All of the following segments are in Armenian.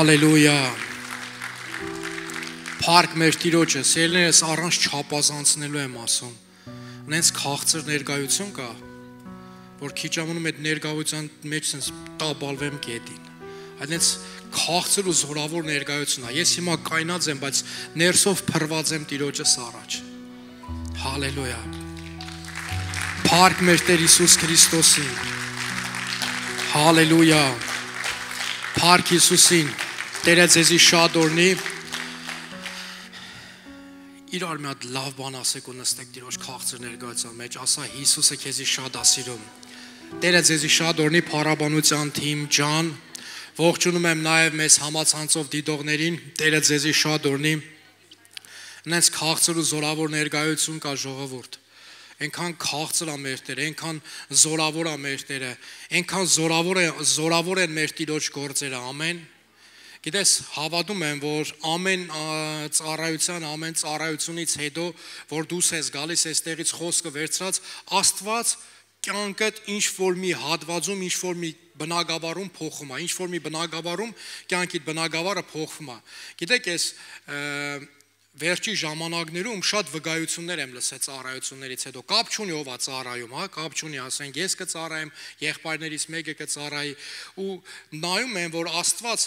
Հալելույա։ Փառք մեր Տիրոջը, սիրելիներս, առանց չափազանցնելու եմ ասում։ Ունենց քաղցր ներկայություն կա, որ քիչ ամնում այդ ներկայության մեջ sense տաբալվեմ գետին։ Այդպես քաղցր ու զորավոր ներկայություն է։ Ես հիմա կայնած եմ, բայց ներսով փրված եմ Տիրոջս առաջ։ Հալելույա։ Փառք մեր Տեր Հիսուս Քրիստոսին։ Հալելույա։ Փառք Հիսուսին, Տերը ձեզի շատ օրհնի։ Իրար մի հատ լավ բան ասեք ու նստեք Տիրոջ քաղցր ներկայության մեջ, ասա Հիսուսը քեզի շատ է սիրում։ Տերը ձեզի շատ օրհնի, փառաբանության թիմ ջան, ողջունում եմ նաև մեզ համացանցով դիտողներին, Տերը ձեզի շատ օրհնի։ Նենց քաղցր ու զորավոր ներկայություն կա ժողովուրդ։ Այնքան քաղցր է մեր Տերը, այնքան զորավոր է մեր Տերը, այնքան զորավոր են մեր Տիրոջ գործերը, ամեն։ Գիտես, հավատում եմ, որ ամեն ծառայությունից հետո, որ դու ես գալիս այստեղից խոսքը վերցրած, Աստված կյանքդ ինչ որ մի հատվածում, ինչ որ մի բնագավառում փոխում է, ինչ որ մի բնագավառում կյանքիդ բնագավառը փոխվում է։ Գիտեք, ես վերջի ժամանակներում շատ վկայություններ եմ լսել ծառայություններից հետո, կապ չունի ով է ծառայում, հա, կապ չունի, ասենք ես կծառայեմ, եղբայրներից մեկը կծառայի ու նայում եմ, որ Աստված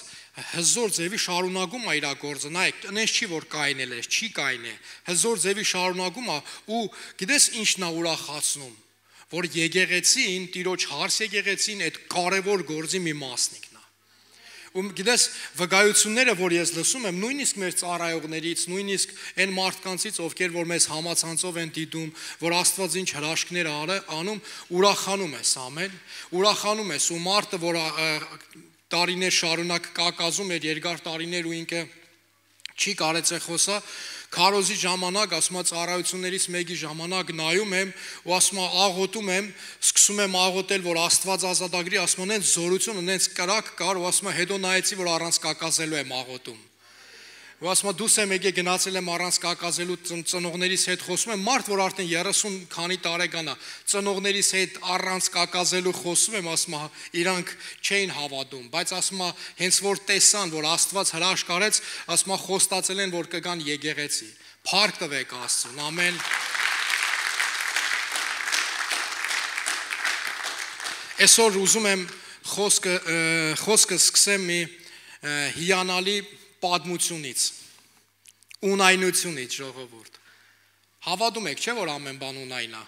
հզոր ձևի շարունակում է իր գործը, նայեք, տնես չի որ կայնել է, չի կայնե, հզոր ձևի շարունակում է ու գիտես ինչն է ուրախացնում, որ եկեղեցին, Տիրոջ հարս եկեղեցին այդ կարևոր գործի մի մասնիկն է։ Ու գիտես, վկայությունները, որ ես լսում եմ, նույնիսկ մեր ծառայողներից, նույնիսկ այն մարդկանցից, ովքեր որ մեզ համացանցով են դիտում, որ Աստված ինչ հրաշքներ անում, ուրախանում ես, ամեն, ուրախանում ես ու մարդը, որ տարիներ շարունակ կակազում էր, երկար տարիներ ու ինքը չի կարեցե խոսա, քարոզի ժամանակ, ասում եմ ծառայություններից մեկի ժամանակ նայում եմ ու ասում եմ աղոթում եմ, սկսում եմ աղոթել, որ Աստված ազատագրի, ասում եմ զորություն, ունենց կրակ կար ու ասում եմ հետո նայեցի, որ առանց կակազելու եմ աղոթում։ Ու ասում եմ դուս եմ եկե գնացել եմ առանց կակազելու ծնողներիս հետ խոսում եմ, մարդ որ արդեն 30 քանի տարեկան է, ծնողներիս հետ առանց կակազելու խոսում եմ, ասում եմ իրանք չէին հավատում, բայց ասում եմ հենց որ տեսան, որ Աստված հրաշք արեց, ասում եմ խոստացել են, որ կգան եկեղեցի։ Փառք տվեք Աստծուն, ամեն։ Այսօր ուզում եմ խոսքը սկսեմ մի հիանալի պատմությունից, ունայնությունից ժողովուրդ։ Հավատում եք, չէ՞ որ ամեն բան ունայն է։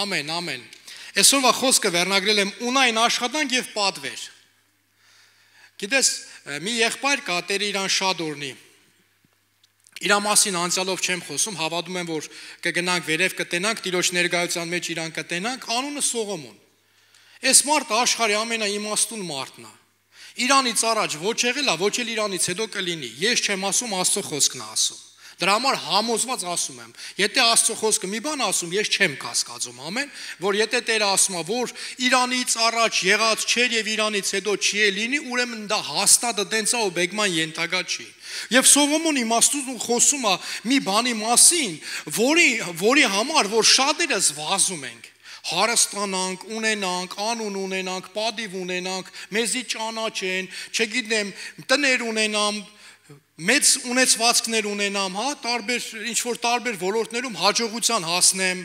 Ամեն, ամեն։ Այսօրվա խոսքը վերնագրել եմ ունայն աշխատանք եւ պատվեր։ Գիտես, մի եղբայր կա, Տերը իրան շատ օրհնի։ Իրա մասին անցյալով չեմ խոսում, հավատում եմ, որ կգնանք վերև կտենանք, Տիրոջ ներկայության մեջ իրան կտենանք, անունը Սողոմոն։ Այս մարդը աշխարհի ամենաիմաստուն մարդն է։ Իրանից առաջ ոչ եղել է, ոչ էլ Իրանից հետո կլինի։ Ես չեմ ասում, Աստծո խոսքն է ասում։ Դրա համար համոզված ասում եմ, եթե Աստծո խոսքը մի բան ասում, ես չեմ կասկածում, ամեն, որ եթե Տերը ասում է, որ Իրանից առաջ եղած չէր եւ Իրանից հետո չի է լինի, ուրեմն դա հաստատը տենց է ու բեկման ենթակա չի։ Եվ Սողոմոն իմաստուն խոսում է մի բանի մասին, որի համար որ շատերս վազում ենք։ Հարստանանք, ունենանք, անուն ունենանք, պատիվ ունենանք, մեզի ճանաչեն, չգիտեմ, տներ ունենամ, մեծ ունեցվածքներ ունենամ, հա, ինչ-որ տարբեր ոլորտներում հաջողության հասնեմ։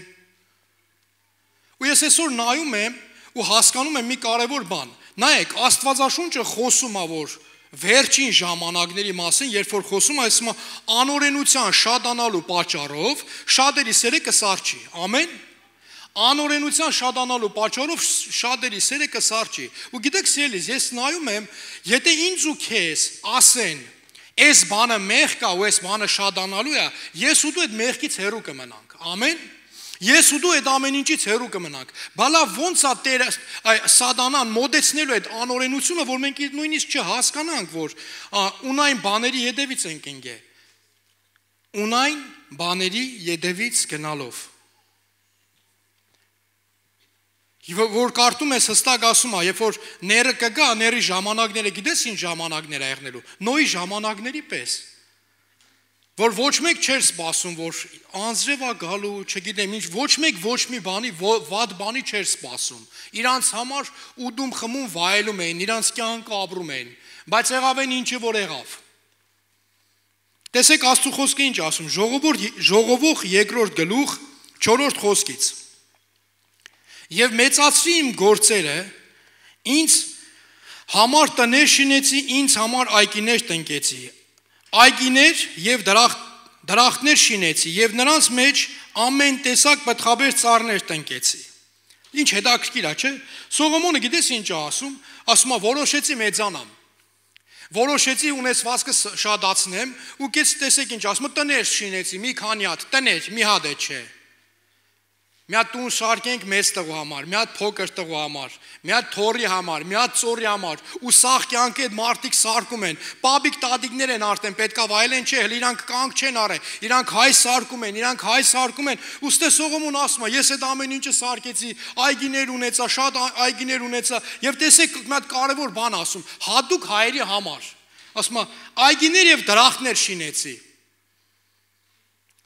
Ու ես այսօր նայում եմ ու հասկանում եմ մի կարևոր բան։ Նայեք, Աստվածաշունչը խոսում է, որ վերջին ժամանակների մասին, երբ որ խոսում է, ասում է անօրենության շատանալու պատճառով շատերի սերը կսարճի։ Ամեն։ Անօրենության շատանալու պատճառով շատերի սերը կսարճի։ Ու գիտեք սիրելիս, ես նայում եմ, եթե ինձ ու քեզ ասեն, այս բանը մեղք է ու այս բանը շատանալու է, ես ու դու այդ մեղքից հեռու կմնանք։ Ամեն։ Ես ու դու այդ ամեն ինչից հեռու կմնանք։ Բալա ոնց է Տերը սատանան մոդեցնելու այդ անօրենությունը, որ մենք նույնիսկ չհասկանանք, որ ունայն բաների ետևից ենք ընկե։ Ունայն բաների ետևից գնալով։ Որ կարդում ես հստակ ասում է, երբ որ ները կգա, ների ժամանակները գիտես ինչ ժամանակներ է եղնելու, Նոյի ժամանակների պես, որ ոչ մեկ չէր սպասում, որ անձրև է գալու, չգիտեմ ինչ, ոչ մեկ ոչ մի բանի, վատ բանի չէր սպասում, իրանց համար ուդում խմում վայելում էին, իրանց կյանքը ապրում էին, Բայց եղավ այն ինչը որ եղավ։ Տեսեք Աստծո խոսքը ինչ ասում, ժողովող երկրորդ գլուխ 4-րդ խոսքից։ Եվ մեծացրի իմ գործերը, ինձ համար տներ շինեցի, ինձ համար այգիներ տնկեցի, այգիներ եւ դրախտներ շինեցի եւ նրանց մեջ ամեն տեսակ պտղաբեր ծառներ տնկեցի։ Ինչ հետաքրքիր է, չէ՞։ Սողոմոնը գիտես ինչ է ասում, ասում է որոշեցի մեծանամ։ Որոշեցի ունեցվածքը շատացնեմ ու կես տեսեք ինչ ասում, տներ շինեցի, մի քանի հատ, տներ, մի հատ է չէ։ Մի հատ տուն շարքենք մեծ տղու համար, մի հատ փոքր տղու համար, մի հատ թորի համար, մի հատ ծորի համար, ու սաղ կյանքի այդ մարդիկ սարկում են, պաբիկ տատիկներ են արդեն, պետքա վայելեն չէ, հել իրանք կանք չեն արել, իրանք հայ սարկում են, ուստե Սողոմոն ասում է, ես այդ ամեն ինչը սարկեցի, այգիներ ունեցա, շատ այգիներ ունեցա, եւ տեսեք մի հատ կարևոր բան ասում, հատուկ հայերի համար, ասում է, այգիներ եւ դրախտներ շինեցի։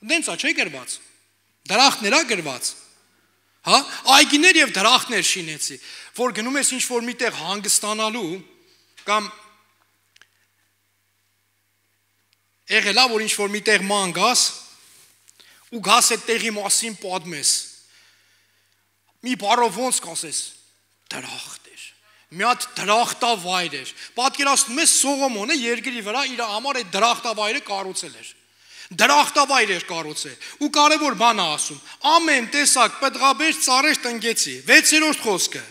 Դենց է չէ գրված, դրախտներ է գրված։ Հա, այգիներ եւ դրախտներ շինեցի, որ գնում ես ինչ-որ միտեղ հանգստանալու կամ եղելա որ ինչ-որ միտեղ ման գաս ու գաս այդ տեղի մասին պատմես։ Մի բառով ոնց կասես, դրախտ էր։ Մի հատ դրախտավայր էր։ Պատկերացնում ես Սողոմոնը երկրի վրա իր համար այդ դրախտավայրը կառուցել էր։ Դրախտավայր էր կառուցել ու կարևոր բան է ասում ամեն տեսակ պտղաբեր ծառեր տնկեցի 6-րդ խոսքը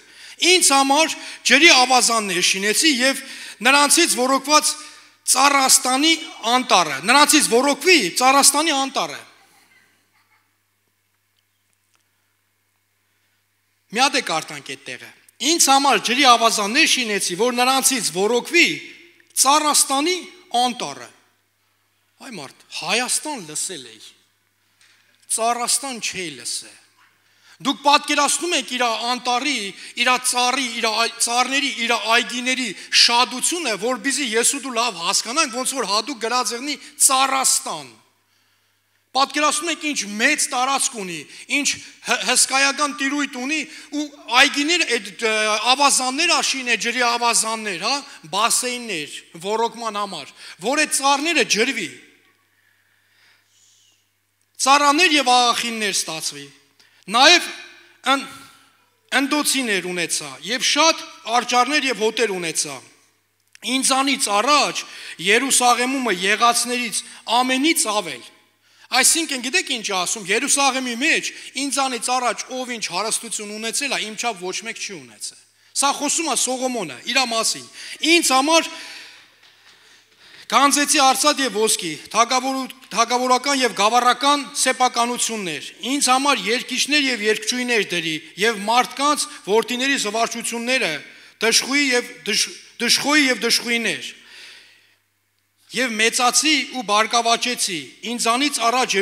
ինձ համար ջրի ավազաններ շինեցի եւ նրանցից ոռոգված Ծառաստանի անտառը նրանցից ոռոգվի Ծառաստանի անտառը մի հատ է կարտանք այդ տեղը ինձ համար ջրի ավազաններ շինեցի որ նրանցից ոռոգվի Ծառաստանի անտառը Այ մարդ, Հայաստան լսել էի, Ծառաստան չէի լսել, դուք պատկերացնում եք իր անտառի, իր ծառի, իր ծառների, իր այգիների շադությունը, որպեսզի ես ու դու լավ հասկանանք, ոնց որ հատուկ գրած եղնի Ծառաստան, պատկերացնում եք ինչ մեծ տարածք ունի, ինչ հսկայական տիրույթ ունի ու այգիներ, այդ ավազաններ աշին է, ջրի ավազաններ, հա, բասեյններ, ոռոգման համար, որ այդ ծառները ջրվի, Ծառաներ եւ աղախիններ ստացվի, նաեւ ընդոցիներ ունեցա եւ շատ արջարներ եւ հոտեր ունեցա, ինձանից առաջ Երուսաղեմում եղածներից ամենից ավել, այսինքն գիտեք ինչ ասում, Երուսաղեմի մեջ ինձանից առաջ ով ինչ հարստություն ունեցել է, իմ չափ ոչ մեկ չի ունեցել, սա խոսում է Սողոմոնը, իր մասին, ինձ համար Գանձեցի արծաթ եւ ոսկի, թագավորական եւ գավառական սեփականություններ, ինձ համար երկիչներ եւ երկչույներ դրի եւ մարդկանց որդիների զվարճությունները, դժխոյի եւ դժխույներ։ Եվ մեծացի ու բարգավաճեցի, ինձանից առաջ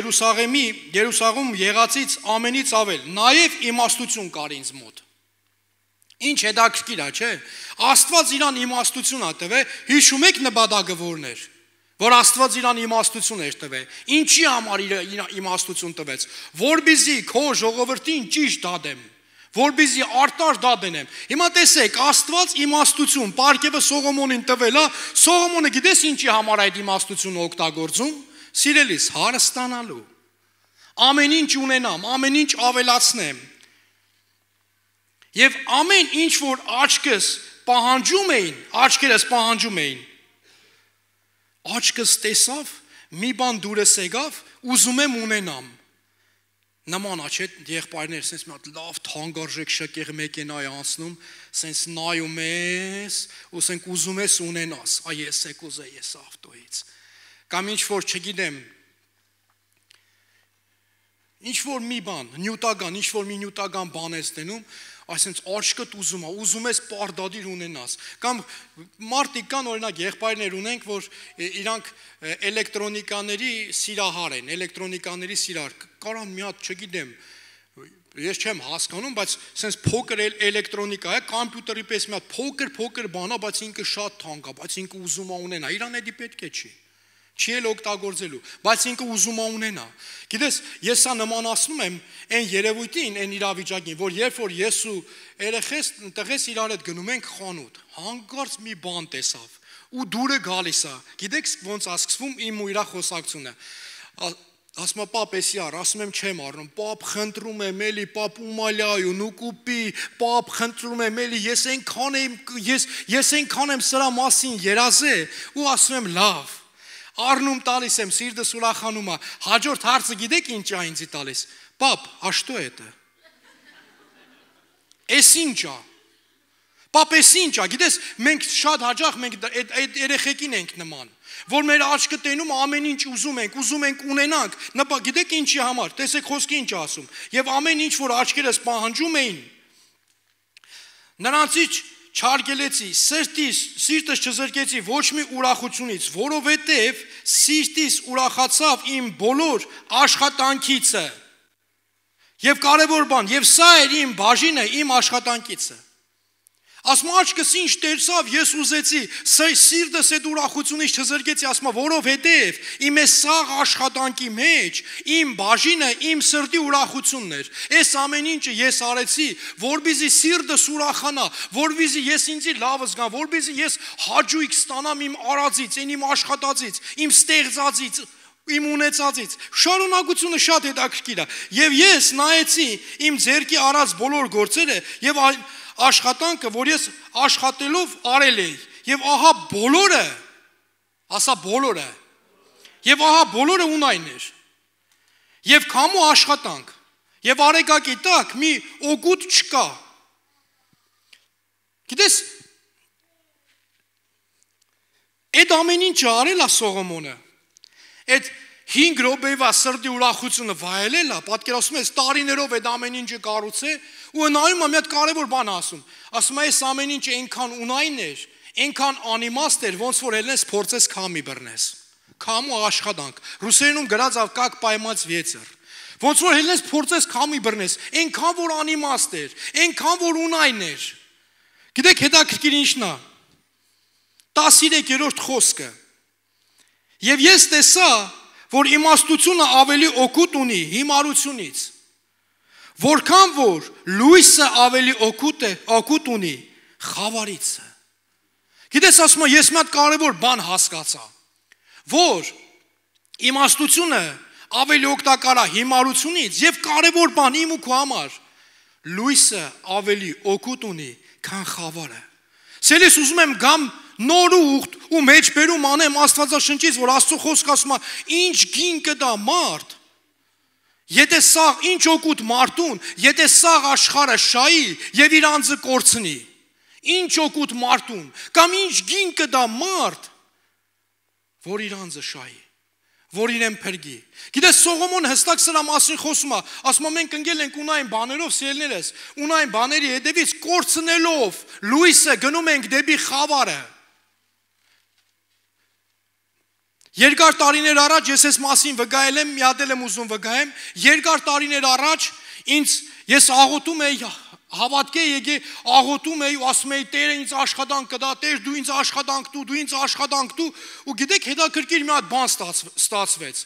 Երուսաղում եղածից ամենից ավել, նաեւ իմաստություն կար ինձ մոտ։ Ինչ հետաքրքիր է, չէ՞։ Աստված իրան իմաստություն է տվել, հիշում եք նպատակը որն էր, որ Աստված իրան իմաստություն էր տվել։ Ինչի համար իր իմաստություն տվեց, որպեսզի քո ժողովրդին ճիշտ դատեմ, որպեսզի արտար դատեմ։ Հիմա տեսեք, Աստված իմաստություն, պարգևը Սողոմոնին տվել է, Սողոմոնը գիտես ինչի համար այդ իմաստությունը օգտագործում, սիրելիս, հարստանալու։ Ամեն ինչ ունենամ, ամեն ինչ ավելացնեմ։ Եվ ամեն ինչ որ աչքերս պահանջում էին, աչքս տեսավ, մի բան դուրս եկավ, ուզում եմ ունենամ, նման աչ հետ եղբայրներ, սենց մի հատ լավ թանկարժեք շքեղ մեքենա է անցնում, սենց նայում ես, ու սենք ուզում ես ունենաս, ես եք ուզե ես ավտոից, կամ ինչ որ չգիտեմ, ինչ որ մի բան, ինչ որ մի նյութական բան ես տենում, այսինքն աչքդ ուզում ես պարտադիր ունենաս, կամ մարդիկ կան օրինակ եղբայրներ ունենք, որ իրանք էլեկտրոնիկաների սիրահար են, կարան մի հատ չգիտեմ, ես չեմ հասկանում, բայց սենց փոքր էլեկտրոնիկա է, կամպյուտերի պես մի հատ փոքր բան է, բայց ինքը շատ թանկ է, բայց ինքը ուզում է ունենա, իրան էդի պետք է չի։ Չի էլ օգտագործելու, բայց ինքը ուզում է ունենա։ Գիտես, ես սա նմանացնում եմ այն երևույթին, այն իրավիճակին, որ երբ որ ես ու երեխես տղես իրար հետ գնում ենք խանութ, հանկարծ մի բան տեսավ, ու դուրը գալիս է։ Գիտեք ոնց է սկսվում իմ ու իր խոսակցությունը։ Ասում եմ պապ էսի առ, ասում եմ չեմ առնում, պապ խնդրում եմ էլի, պապ ումալյայու, նուկուպի, պապ խնդրում եմ էլի, ես այնքան եմ սրա մասին երազե, ու ասում եմ լավ, առնում տալիս եմ, սիրտս ուրախանում է, հաջորդ հարցը գիտեք ինչ է ինձի տալիս, պապ, а что это? Էս ինչ է? Պապ էս ինչ է, գիտես, մենք շատ հաճախ մենք այդ երեխեքին ենք նման, որ մեր աչքը տենում ամեն ինչ ուզում ենք ունենանք, գիտեք ինչի համար, տեսեք խոսքը ինչ ասում, եւ ամեն ինչ որ աչքերս պահանջում էին, նրանցից չարգելեցի, սիրտս չզրկեցի ոչ մի ուրախությունից, որովհետեւ սիրտիս ուրախացավ իմ բոլոր աշխատանքիցը, եւ կարեւոր բան, եւ սա էր իմ բաժինը, իմ աշխատանքիցը։ Ասում աչքս ինչ տեսավ, ես ուզեցի, սիրտս այդ ուրախությունից չզրկեցի, ասում որովհետև իմ այս սաղ աշխատանքի մեջ իմ բաժինը իմ սրտի ուրախությունն էր։ Այս ամեն ինչը ես արեցի, որպեսզի սիրտս ուրախանա, որպեսզի ես ինձի լավ զգամ, որպեսզի ես հաճույք ստանամ իմ արածից, իմ աշխատածից, իմ ստեղծածից, իմ ունեցածից։ Շարունակությունը շատ հետաքրքիր է։ Եվ ես նայեցի իմ ձեռքի արած բոլոր գործերը եւ աշխատանքը, որ ես աշխատելով արել էի, եւ ահա բոլորը, ասա բոլորը, եւ ահա բոլորը ունայն էր, եւ քամու աշխատանք, եւ արեգակի տակ մի օգուտ չկա։ Գիտես, այդ ամեն ինչը արել է Սողոմոնը, այդ 5 րոպեվա սրտի ուրախությունը վայելել է, պատկերացնում ես տարիներով այդ ամեն ինչը կառուցե, ու նայում եմ մի հատ կարևոր բան ասում է այս ամեն ինչը այնքան ունայն էր, այնքան անիմաստ էր, ոնց որ ելնես փորձես քամի բռնես, քամու աշխատանք, ռուսերենում գրած ավ как поймать ветер, ոնց որ ելնես փորձես քամի բռնես, այնքան որ անիմաստ էր, այնքան որ ունայն էր։ Գիտեք հետաքրքիր ինչն է, 13-րդ խոսքը, եւ ես տեսա, որ իմաստությունը ավելի օգուտ ունի հիմարությունից, որքան որ լույսը ավելի օգուտ ունի խավարիցը։ Գիտես ասում եմ, ես մի հատ կարևոր բան հասկացա, որ իմաստությունը ավելի օգտակար է հիմարությունից եւ կարևոր բան իմ ու քո համար, լույսը ավելի օգուտ ունի, քան խավարը։ Սելիս ուզում եմ գամ նոր ուխտ ու մեջ բերում անեմ Աստվածաշնչից, որ Աստծո խոսքը ասում է, ինչ գին կտա մարդ, եթե սաղ ինչ օգուտ մարդուն, եթե սաղ աշխարհը շայի եւ իր անձը կորցնի, ինչ օգուտ մարդուն, կամ ինչ գին կտա մարդ, որ իր անձը շայի, որ իրեն փրկի։ Գիտես Սողոմոնը հստակ սրա մասին խոսում է, ասում է մենք ընկել ենք ունայն բաներով, սիրելիներս, ունայն բաների հետևից կորցնելով լույսը գնում ենք դեպի խավարը։ Երկար տարիներ առաջ ես այս մասին վկայել եմ, մի հատ եմ ուզում վկայեմ, երկար տարիներ առաջ ես աղոթում էի, հավատք եկե աղոթում էի ու ասում էի Տերը ինձ աշխատանք կտա, Տեր դու ինձ աշխատանք տու, դու ինձ աշխատանք տու, ու գիտեք հետաքրքիր մի հատ բան ստացվեց։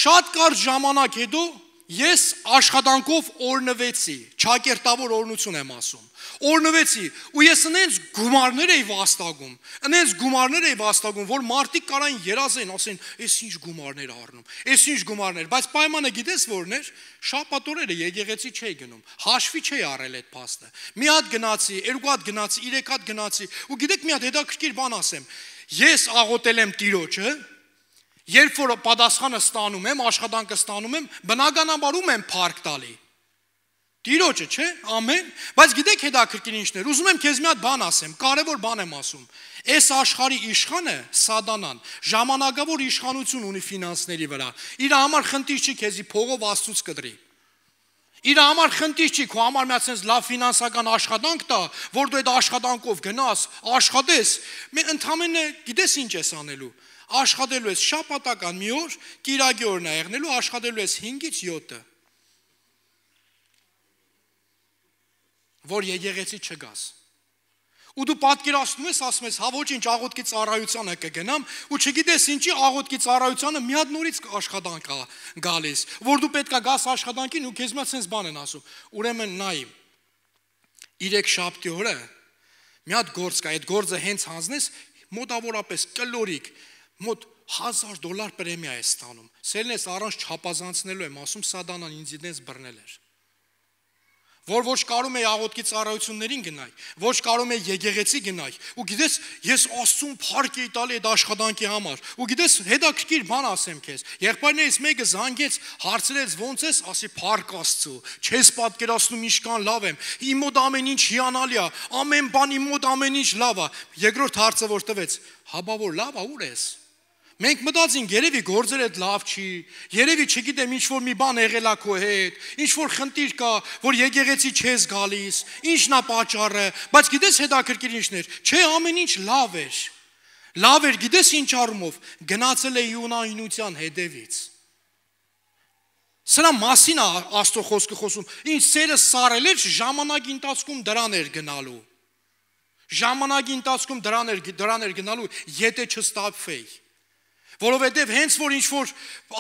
Շատ կարճ ժամանակ հետո ես աշխատանքով օրնվեցի, ճակերտավոր օրնություն եմ ասում, օրնվեցի ու ես ընենց գումարներ էի վաստակում, որ մարդիկ կարային երազեն, ասեն, ես ինչ գումարներ առնում, ես ինչ գումարներ, բայց պայմանը գիտես որն էր, շաբաթօրերը եկեղեցի չէի գնում, հաշվի չէի առել այդ փաստը, մի հատ գնացի, երկու հատ գնացի, 3 հատ գնացի, ու գիտեք մի հատ հետաքրքիր բան ասեմ, ես աղոթել եմ Տիրոջը, երբ որ պատասխանը ստանում եմ, աշխատանքը ստանում եմ, բնականաբար ում եմ փառք տալի։ Տիրոջը, չէ՞, ամեն, բայց գիտեք հետաքրքիր ինչն է, ուզում եմ քեզ մի հատ բան ասեմ, կարևոր բան եմ ասում։ Այս աշխարհի իշխանը Սատանան ժամանակավոր իշխանություն ունի ֆինանսների վրա։ Իր համար խնդիր չի քեզի փողով Աստծուց կդրի։ Իր համար խնդիր չի, քո համար մի հատ sense լավ ֆինանսական աշխատանք տա, որ դու այդ աշխատանքով գնաս, աշխատես, ընդամենը գիտես ինչ ես անելու։ Աշխատելու ես շաբաթական մի օր, կիրակի օրն է եղնելու, աշխատելու ես 5-ից 7, որ եկեղեցի չգաս։ Ու դու պատկերացնում ես, ասում ես, հա ոչինչ, աղոթքի ծառայությանը կգնամ, ու չգիտես ինչի աղոթքի ծառայությանը մի հատ նորից աշխատանք է գալիս, որ դու պետք է գաս աշխատանքին ու քեզ մի հատ sense բան են ասում։ Ուրեմն նայ, 3 շաբթի օրը մի հատ գործ կա, այդ գործը հենց հանձնես, մոտավորապես կլորիկ, մոտ $1000 պրեմիա է ստանում։ Սերնես առանց չափազանցնելու եմ ասում, Սատանան ինձ դենս բռնել էր։ Որ ոչ կարում է աղոթքի ծառայություններին գնայ, ոչ կարում է եկեղեցի գնայ, ու գիտես, ես Աստծուն փառք էի տալի այդ աշխատանքի համար, ու գիտես, հետաքրքիր բան ասեմ քեզ, եղբայրներից մեկը զանգեց, հարցրեց ոնց ես, ասի փառք Աստծո, չես պատկերացնում ինչքան լավ եմ, իմ մոտ ամեն ինչ հիանալի է, ամեն բան իմ մոտ ամեն ինչ լավ է։ Երկրորդ հարցը որ տվեց, հաբա որ լավ է, ուր ես։ Մենք մտածենք, երևի գործերը լավ չի, երևի չգիտեմ ինչ որ մի բան եղել է քո հետ, ինչ որ խնդիր կա, որ եկեղեցի չես գալիս, ինչն է պատճառը, բայց գիտես հետաքրքիր ինչն էր, չէ ամեն ինչ լավ էր։ Լավ էր, գիտես ինչ առումով, գնացել է յունայնության հետևից։ Սրա մասին է Աստծո խոսքը խոսում, ինչ սերը սարել էր, ժամանակի ընթացքում դրան էր գնալու։ Ժամանակի ընթացքում դրան էր գնալու, եթե չստափվեի։ Որովհետև հենց որ ինչ-որ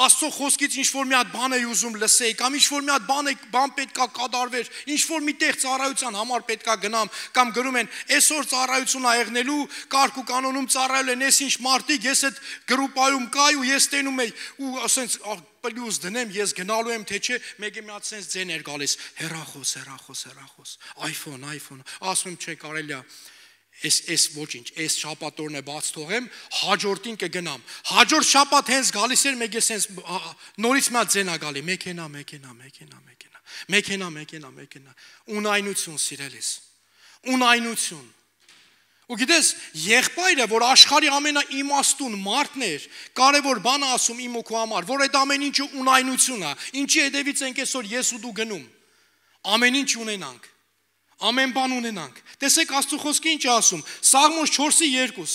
Աստծո խոսքից ինչ-որ մի հատ բան էի ուզում լսեի, կամ ինչ-որ մի հատ բան պետքա կատարվեր, ինչ-որ միտեղ ծառայության համար պետքա գնամ, կամ գրում են, այսօր ծառայություն ա եղնելու, կարգ ու կանոնում ծառայել են այս ինչ մարդիկ, ես այդ գրուպայում կայ ու ես տենում եի, ու ասենց պլյուս դնեմ, ես գնալու եմ, թե չէ, մեկը մի հատ սենց ձեն էր գալիս, հեռախոս, iPhone, ասում եմ, չէ, կարելի է Ես ոչինչ, ես շաբաթորն է բաց թողեմ, հաջորդին կգնամ։ Հաջորդ շաբաթ հենց գալիս էր, մեկ ես հենց նորից մի հատ ձենա գալի, մեքենա։ Ունայնություն սիրելիս։ Ունայնություն։ Ու գիտես, եղբայրը, որ աշխարհի ամենաիմաստուն մարդն էր, կարևոր բան ասում իմ ու քո համար, որ այդ ամեն ինչը ունայնություն է, ինչի հետևից ենք այսօր ես ու դու գնում։ Ամեն ինչ ունենանք։ Ամեն բան ունենանք։ Տեսեք Աստծո խոսքը ինչ է ասում։ Սաղմոս 4:2։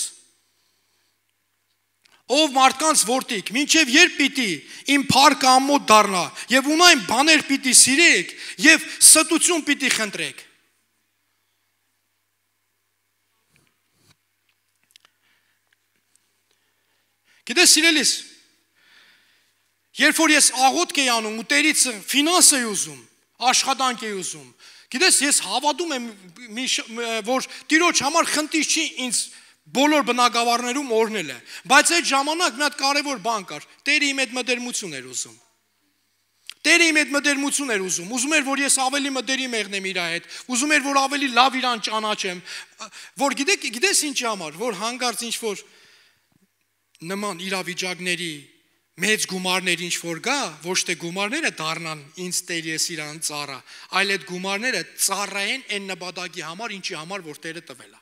Ով մարդկանց որդիկ, մինչև երբ պիտի իմ փառքը ամոթ դառնա, եւ ունայն բաներ պիտի սիրեք, եւ ստություն պիտի խնդրեք։ Գիտես սիրելիս, երբ որ ես աղոթք եի անում ու Տերից ֆինանս էի ուզում, աշխատանք էի ուզում, գիտես, ես հավատում եմ, որ Տիրոջ համար խնդիր չի ինձ բոլոր բնակավարներում օրհնել է, բայց այդ ժամանակ մի հատ կարևոր բան կար, Տերը իմ հետ մտերմություն էր ուզում։ Տերը իմ հետ մտերմություն էր ուզում, ուզում էր, որ ես ավելի մտերիմ եղնեմ իր հետ, ուզում էր, որ ավելի լավ իրան ճանաչեմ, որ գիտես ինչի համար, որ հանկարծ ինչ որ նման իրավիճակների մեծ գումարներ ինչ որ գա, ոչ թե գումարները դառնան ինձ Տեր ես իրան ծառա, այլ այդ գումարները ծառայեն այն նպատակի համար, ինչի համար որ Տերը տվել է։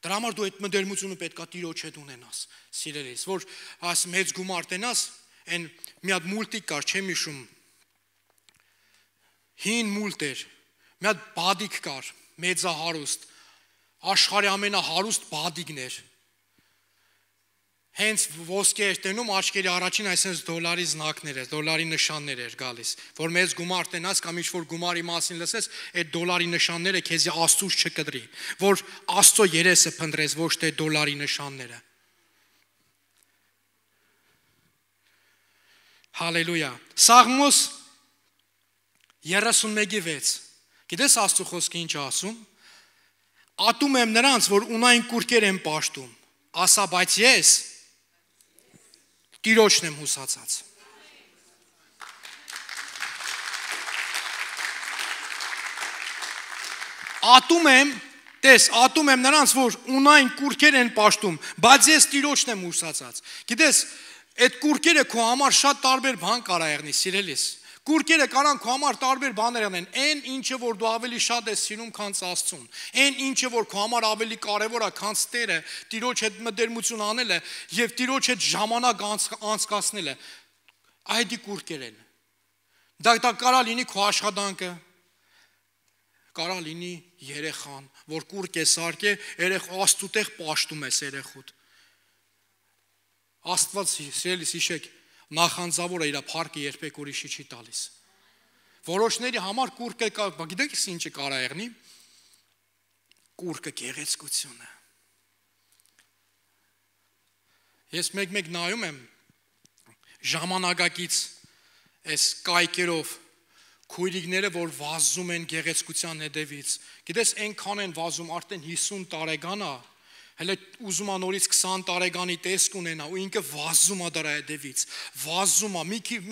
Դրա համար դու այդ մտերմությունը պետքա Տիրոջ հետ ունենաս, սիրելիս, որ այս մեծ գումար տենաս, այն մի հատ մուլտիկ կար, չեմ հիշում, հին մուլտ էր, մի հատ բադիկ կար, մեծահարուստ, աշխարհի ամենահարուստ բադիկն էր։ Հենց ոսկե էր տենում աչքերի առաջին այսպես դոլարի զնակներ էր, դոլարի նշաններ էր գալիս, որ մեծ գումար տենաս կամ ինչ-որ գումարի մասին լսես, այդ դոլարի նշանները քեզի Աստծուց չկտրի, որ Աստծո երեսը փնտրես, ոչ թե դոլարի նշանները։ Հալելույա։ Սաղմոս 31:6։ Գիտես Աստծո խոսքը ինչ ասում։ Ատում եմ նրանց, որ ունայն կուրկեր են պաշտում, ասա բայց ես Տիրոջն եմ հուսացած։ Ատում եմ նրանց, որ ունայն կուրկեր են պաշտում, բայց ես Տիրոջն եմ հուսացած։ Գիտես, այդ կուրկերը քո համար շատ տարբեր բան կարա եղնի, սիրելիս։ Կուրկերը կարան քո համար տարբեր բաներ անեն, այն ինչը որ դու ավելի շատ ես սիրում, քան Աստծուն, այն ինչը որ քո համար ավելի կարևոր է, քան Տերը, Տիրոջ հետ մտերմություն անելը եւ Տիրոջ հետ ժամանակ անցկացնելը, այդ կուրկեր են։ Դա կարա լինի քո աշխատանքը, կարա լինի երեխան, որ կուրկ է սարքե, Աստուտեղ պաշտում ես երեխուդ։ Աստված սիրելիս հիշեք, նախանձավոր է իր փառքը երբեք ուրիշի չի տալիս։ Որոշների համար կուրկը կա, գիտեք ինչը կարա եղնի։ Կուրկը գեղեցկությունը։ Ես մեկ նայում եմ ժամանակակից այս կայքերով քույրիկները, որ վազում են գեղեցկության հետևից։ Գիտես այնքան են վազում, արդեն 50 տարեկան է, Հələ ուզում է նորից 20 տարեկանի տեսք ունենա ու ինքը վազում է դրա հետևից, վազում է,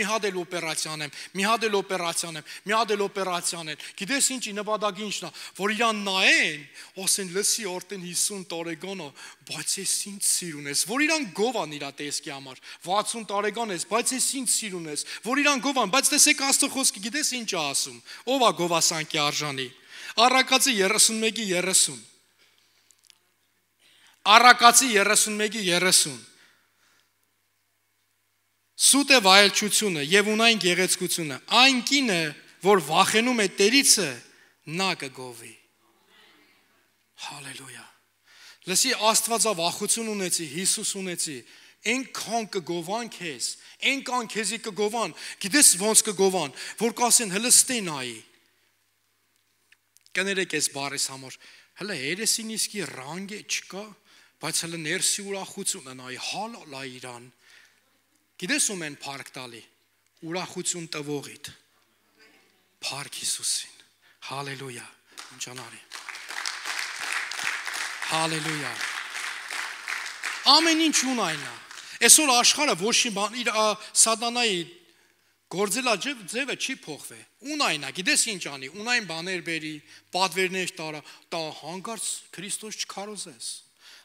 մի հատ էլ օպերացիան եմ, մի հատ էլ օպերացիան եմ, մի հատ էլ օպերացիան են։ Գիտես ինչի նպատակը ինչն է, որ իրան նայեն, ասեն լսի արդեն 50 տարեկան է, բայց ես ինձ սիրուն ես, որ իրան գովան իր տեսքի համար, 60 տարեկան ես, բայց ես ինձ սիրուն ես, որ իրան գովան, բայց տեսեք Աստծո խոսքը գիտես ինչ է ասում, ով է գովասանքի արժանի։ Առակացի 31:30 Առակացի 31:30 Սուտ է վայելչությունը եւ ունայն գեղեցկությունը, այն կինը, որ վախենում է Տերիցը, նա կգովի։ Հալելույա։ Լսի, Աստվածավախություն ունեցի, Հիսուս ունեցի, այնքան կգովան քեզ, այնքան քեզի կգովան, գիտես ոնց կգովան, որ կասեն հələ ստենայի։ Կներեք ես բարես համար, հələ երեսին իսկի ռանգ է չկա, բայց հələ ներսի ուրախությունը նայ, հալալա իրան։ Գիտես ում են փառք տալի, ուրախություն տվողիդ, փառք Հիսուսին, հալելույա, ինչանարի, հալելույա, ամեն ինչ ունայնա, այսօր աշխարհը ոչ մի բան, իր սատանայի գործելա ձևը չի փոխվե, ունայնա, գիտես ինչ անի, ունայն բաներ բերի, պատվերներ տա հանկարծ Քրիստոս չքարոզես,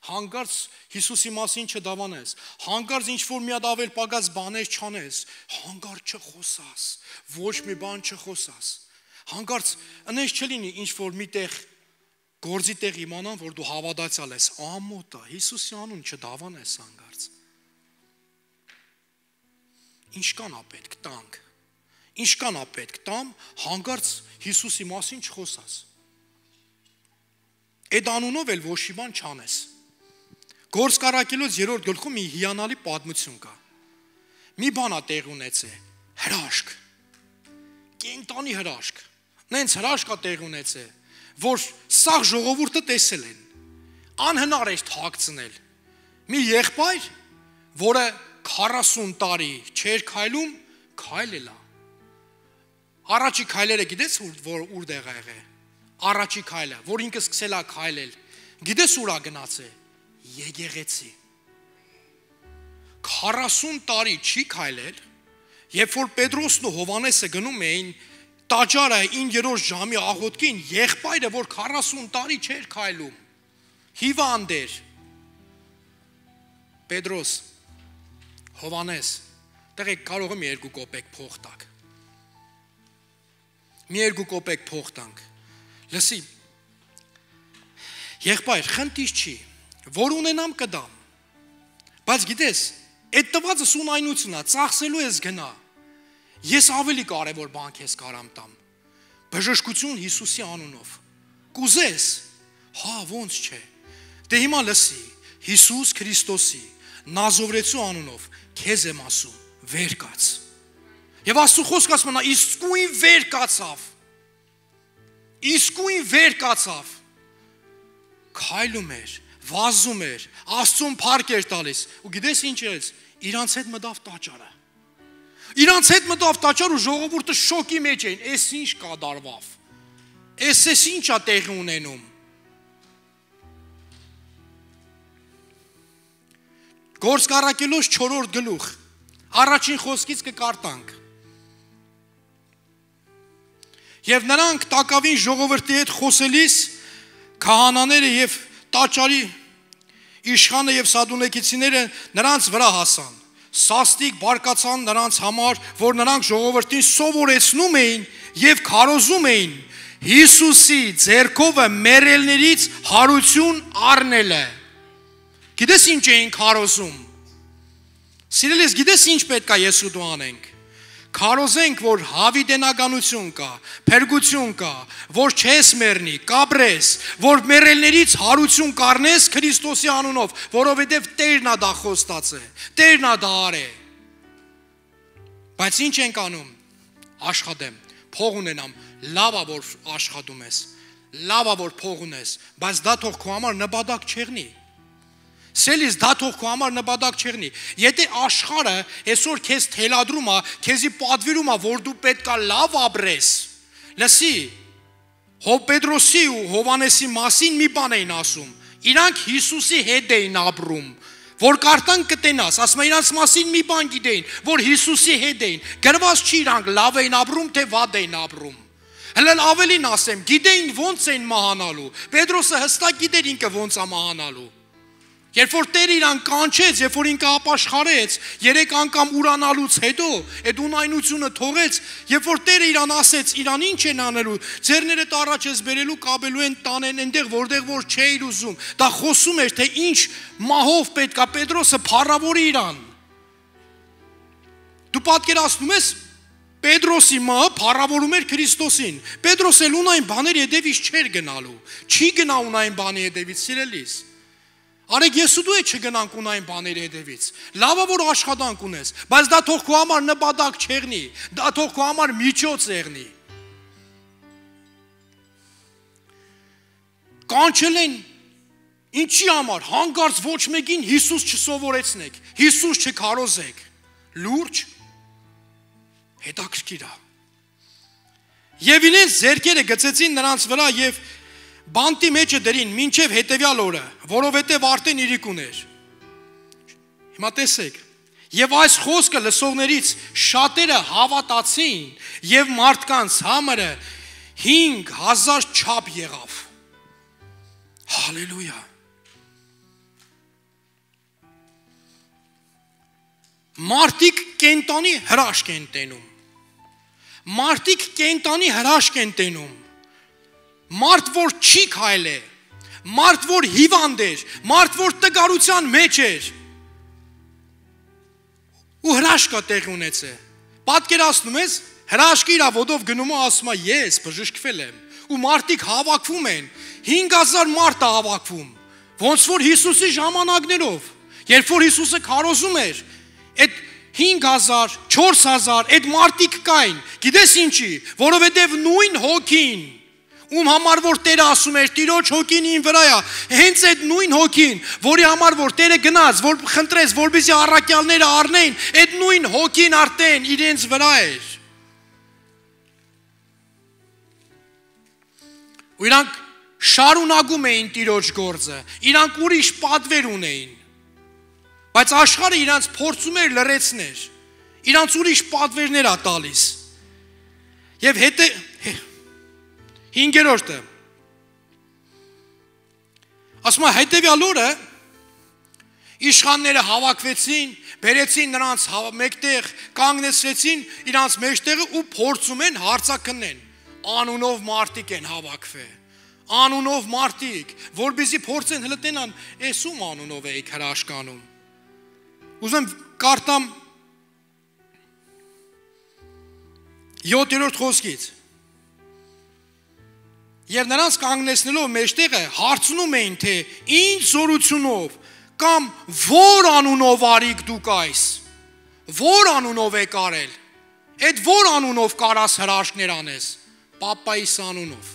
հանկարծ Հիսուսի մասին չդավանես, հանկարծ ինչ-որ մի հատ ավել պակաս բաներ չանես, հանկարծ չխոսաս, ոչ մի բան չխոսաս, հանկարծ ընես չլինի ինչ-որ մի տեղ գործի տեղ իմանան, որ դու հավատացյալ ես, ամոթ է, Հիսուսի անուն չդավանես հանկարծ։ Ինչքան է պետք տանք, ինչքան է պետք տամ, հանկարծ Հիսուսի մասին չխոսաս, այդ անունով էլ ոչ մի բան չանես։ Գործ Կարակելոց 3-րդ գլխում մի հիանալի պատմություն կա, մի բան է տեղ ունեցել, հրաշք, կենտանի հրաշք, նենց հրաշք է տեղ ունեցել, որ սաղ ժողովուրդը տեսել են, անհնար էր թաքցնել, մի եղբայր, որը 40 տարի չեր քայլում, քայլել է։ Առաջի քայլերը գիտես ուր դեղ է եղել։ Առաջի քայլը, որ ինքը սկսել է քայլել, գիտես ուր է գնացել։ Եկեղեցի։ 40 տարի չի քայլել, երբ որ Պետրոսն ու Հովհաննեսը գնում էին տաճարը 9-րդ ժամի աղոթքին, եղբայրը, որ 40 տարի չէր քայլում, հիվանդ էր։ Պետրոս, Հովհաննես, տղեկ կարող եմ 2 կոպեկ փող տաք։ Մի 2 կոպեկ փող տանք։ Լսի, եղբայր, խնդիր չի, որ ունենամ կդամ։ Բայց գիտես, այդ տվածս ունայնությունն է, ծախսելու ես գնա։ Ես ավելի կարևոր բան քեզ կարամ տամ։ Բժշկություն Հիսուսի անունով։ Կուզես, հա, ոնց չէ։ Դե հիմա լսի, Հիսուս Քրիստոսի Նազովրեցու անունով քեզ եմ ասում, վեր կաց։ Եվ Աստծո խոսքը ասում է, իսկույն վեր կացավ։ Իսկույն վեր կացավ։ Քայլում էր, վազում էր, Աստծուն փառք էր տալիս։ Ու գիտես ինչ էր, իրանց հետ մտավ տաճարը։ Իրանց հետ մտավ տաճար ու ժողովուրդը շոկի մեջ էին, էս ինչ կատարվավ։ Էս ինչ է տեղի ունենում։ Գործ Կարակելոց 4-րդ գլուխ, առաջին խոսքից կկարտանք։ Եվ նրանք տակավին ժողովրդի հետ խոսելիս, քահանաները եւ տաճարի իշխանը եւ սադունեքիցիները նրանց վրա հասան։ Սաստիկ բարկացան նրանց համար, որ նրանք ժողովրդին սովորեցնում էին եւ քարոզում էին Հիսուսի ձեռքովը մեռելներից հարություն առնելը։ Գիտես ինչ էին քարոզում։ Սիրելիս, գիտես ինչ պետք է ես ու դու անենք։ Քարոզենք, որ հավիտենականություն կա, փրկություն կա, որ չես մեռնի, կապրես, որ մեռելներից հարություն կառնես Քրիստոսի անունով, որովհետև Տերն է դա խոստացել, Տերն է դա արել։ Բայց ինչ ենք անում։ Աշխատեմ, փող ունենամ, լավ է որ աշխատում ես, լավ է որ փող ունես, բայց դա թող քո համար նպատակ չեղնի։ Սելիս դա թող քո համար նպատակ չեղնի։ Եթե աշխարհը այսօր քեզ թելադրում է, քեզի պատվիրում է, որ դու պետքա լավ ապրես։ Լսի, Պետրոսի ու Հովհաննեսի մասին մի բան էին ասում. Իրանք Հիսուսի հետ էին ապրում, որ կարտան կտենաս, ասում են իրանց մասին մի բան գիտեին, որ Հիսուսի հետ էին, գրված չի իրանք լավ էին ապրում, թե վատ էին ապրում, հլն ավելին ասեմ, գիտեին ոնց էին մահանալու, Պետրոսը հստակ գիտեր ինքը ոնց է մահանալու, երբ որ Տերը իրան կանչեց, երբ որ ինքը ապաշխարեց, 3 անգամ ուրանալուց հետո, այդ ունայնությունը թողեց, երբ որ Տերը իրան ասեց, իրան ինչ են անելու, ձեռներդ առաջ ես բերելու, կապելու են տանեն այնտեղ, որտեղ որ չէիր ուզում, դա խոսում էր, թե ինչ մահով պետք է Պետրոսը փառավորի իրան։ Դու պատկերացնում ես, Պետրոսի մահը փառավորում էր Քրիստոսին, Պետրոսը ունայն բաների հետևից չէր գնալու, չի գնա ունայն բանի հետևից, սիրելիս։ Արեք ես ու դու չգնանք ունայն բաների հետևից, լավը որ աշխատանք ունես, բայց դա թող քո համար նպատակ չեղնի, դա թող քո համար միջոց եղնի։ Կանչել են ինչի համար, հանկարծ ոչ մեկին Հիսուս չսովորեցնեք, Հիսուս չքարոզեք, լուրջ, հետաքրքիր է։ Եվ իրենց ձեռքերը գցեցին նրանց վրա և բանտի մեջը դրին մինչև հետևյալ օրը, որովհետև արդեն իրիկ ուներ։ Հիմա տեսեք, եւ այս խոսքը լսողներից շատերը հավատացին եւ մարդկանց համարը 5000 չափ եղավ։ Հալելույա։ Մարդիկ կենտանի հրաշք են տենում։ Մարդիկ կենտանի հրաշք են տենում։ Մարդ, որ չի քայլե, մարդ, որ հիվանդ էր, մարդ, որ տգարության մեջ էր, ու հրաշքա տեղ ունեցե, պատկերացնում ես, հրաշքը իր ոտով գնում է, ասում է, ես բժշկվել եմ, ու մարդիկ հավաքվում են, 5000 մարդ է հավաքվում, ոնց որ Հիսուսի ժամանակներով, երբ որ Հիսուսը քարոզում էր, այդ 5000, 4000, այդ մարդիկ կային, գիտես ինչի, որովհետև նույն հոգին, ում համար որ Տերը ասում էր Տիրոջ հոգին իմ վրա է, հենց այդ նույն հոգին, որի համար որ Տերը գնաց, որ խնդրեց, որպեսզի առաքյալները առնեին, այդ նույն հոգին արդեն իրենց վրա էր։ Ու իրանք շարունակում էին Տիրոջ գործը, իրանք ուրիշ պատվեր ունեին, բայց աշխարհը իրանց փորձում էր լրացնել, իրանց ուրիշ պատվերներ է տալիս։ Եվ հետո 5-րդը ասում է հետևյալ օրը իշխանները հավաքվեցին, բերեցին նրանց մեկտեղ, կանգնեցրեցին իրանց մեջտեղը ու փորձում են հարցաքննեն, անունով մարդիկ են հավաքվել, անունով մարդիկ, որպեսզի փորձեն հլտենան, էս ում անունով էիք հրաշքանում։ Ուզում կարդամ 7-րդ խոսքից։ Եվ նրանց կանգնեցնելով մեջտեղը հարցնում էին, թե ինչ զորությունով կամ որ անունով արիք դուք այս, որ անունով եք արել, այդ որ անունով կարաս հրաշքներ անես, պապայիս անունով։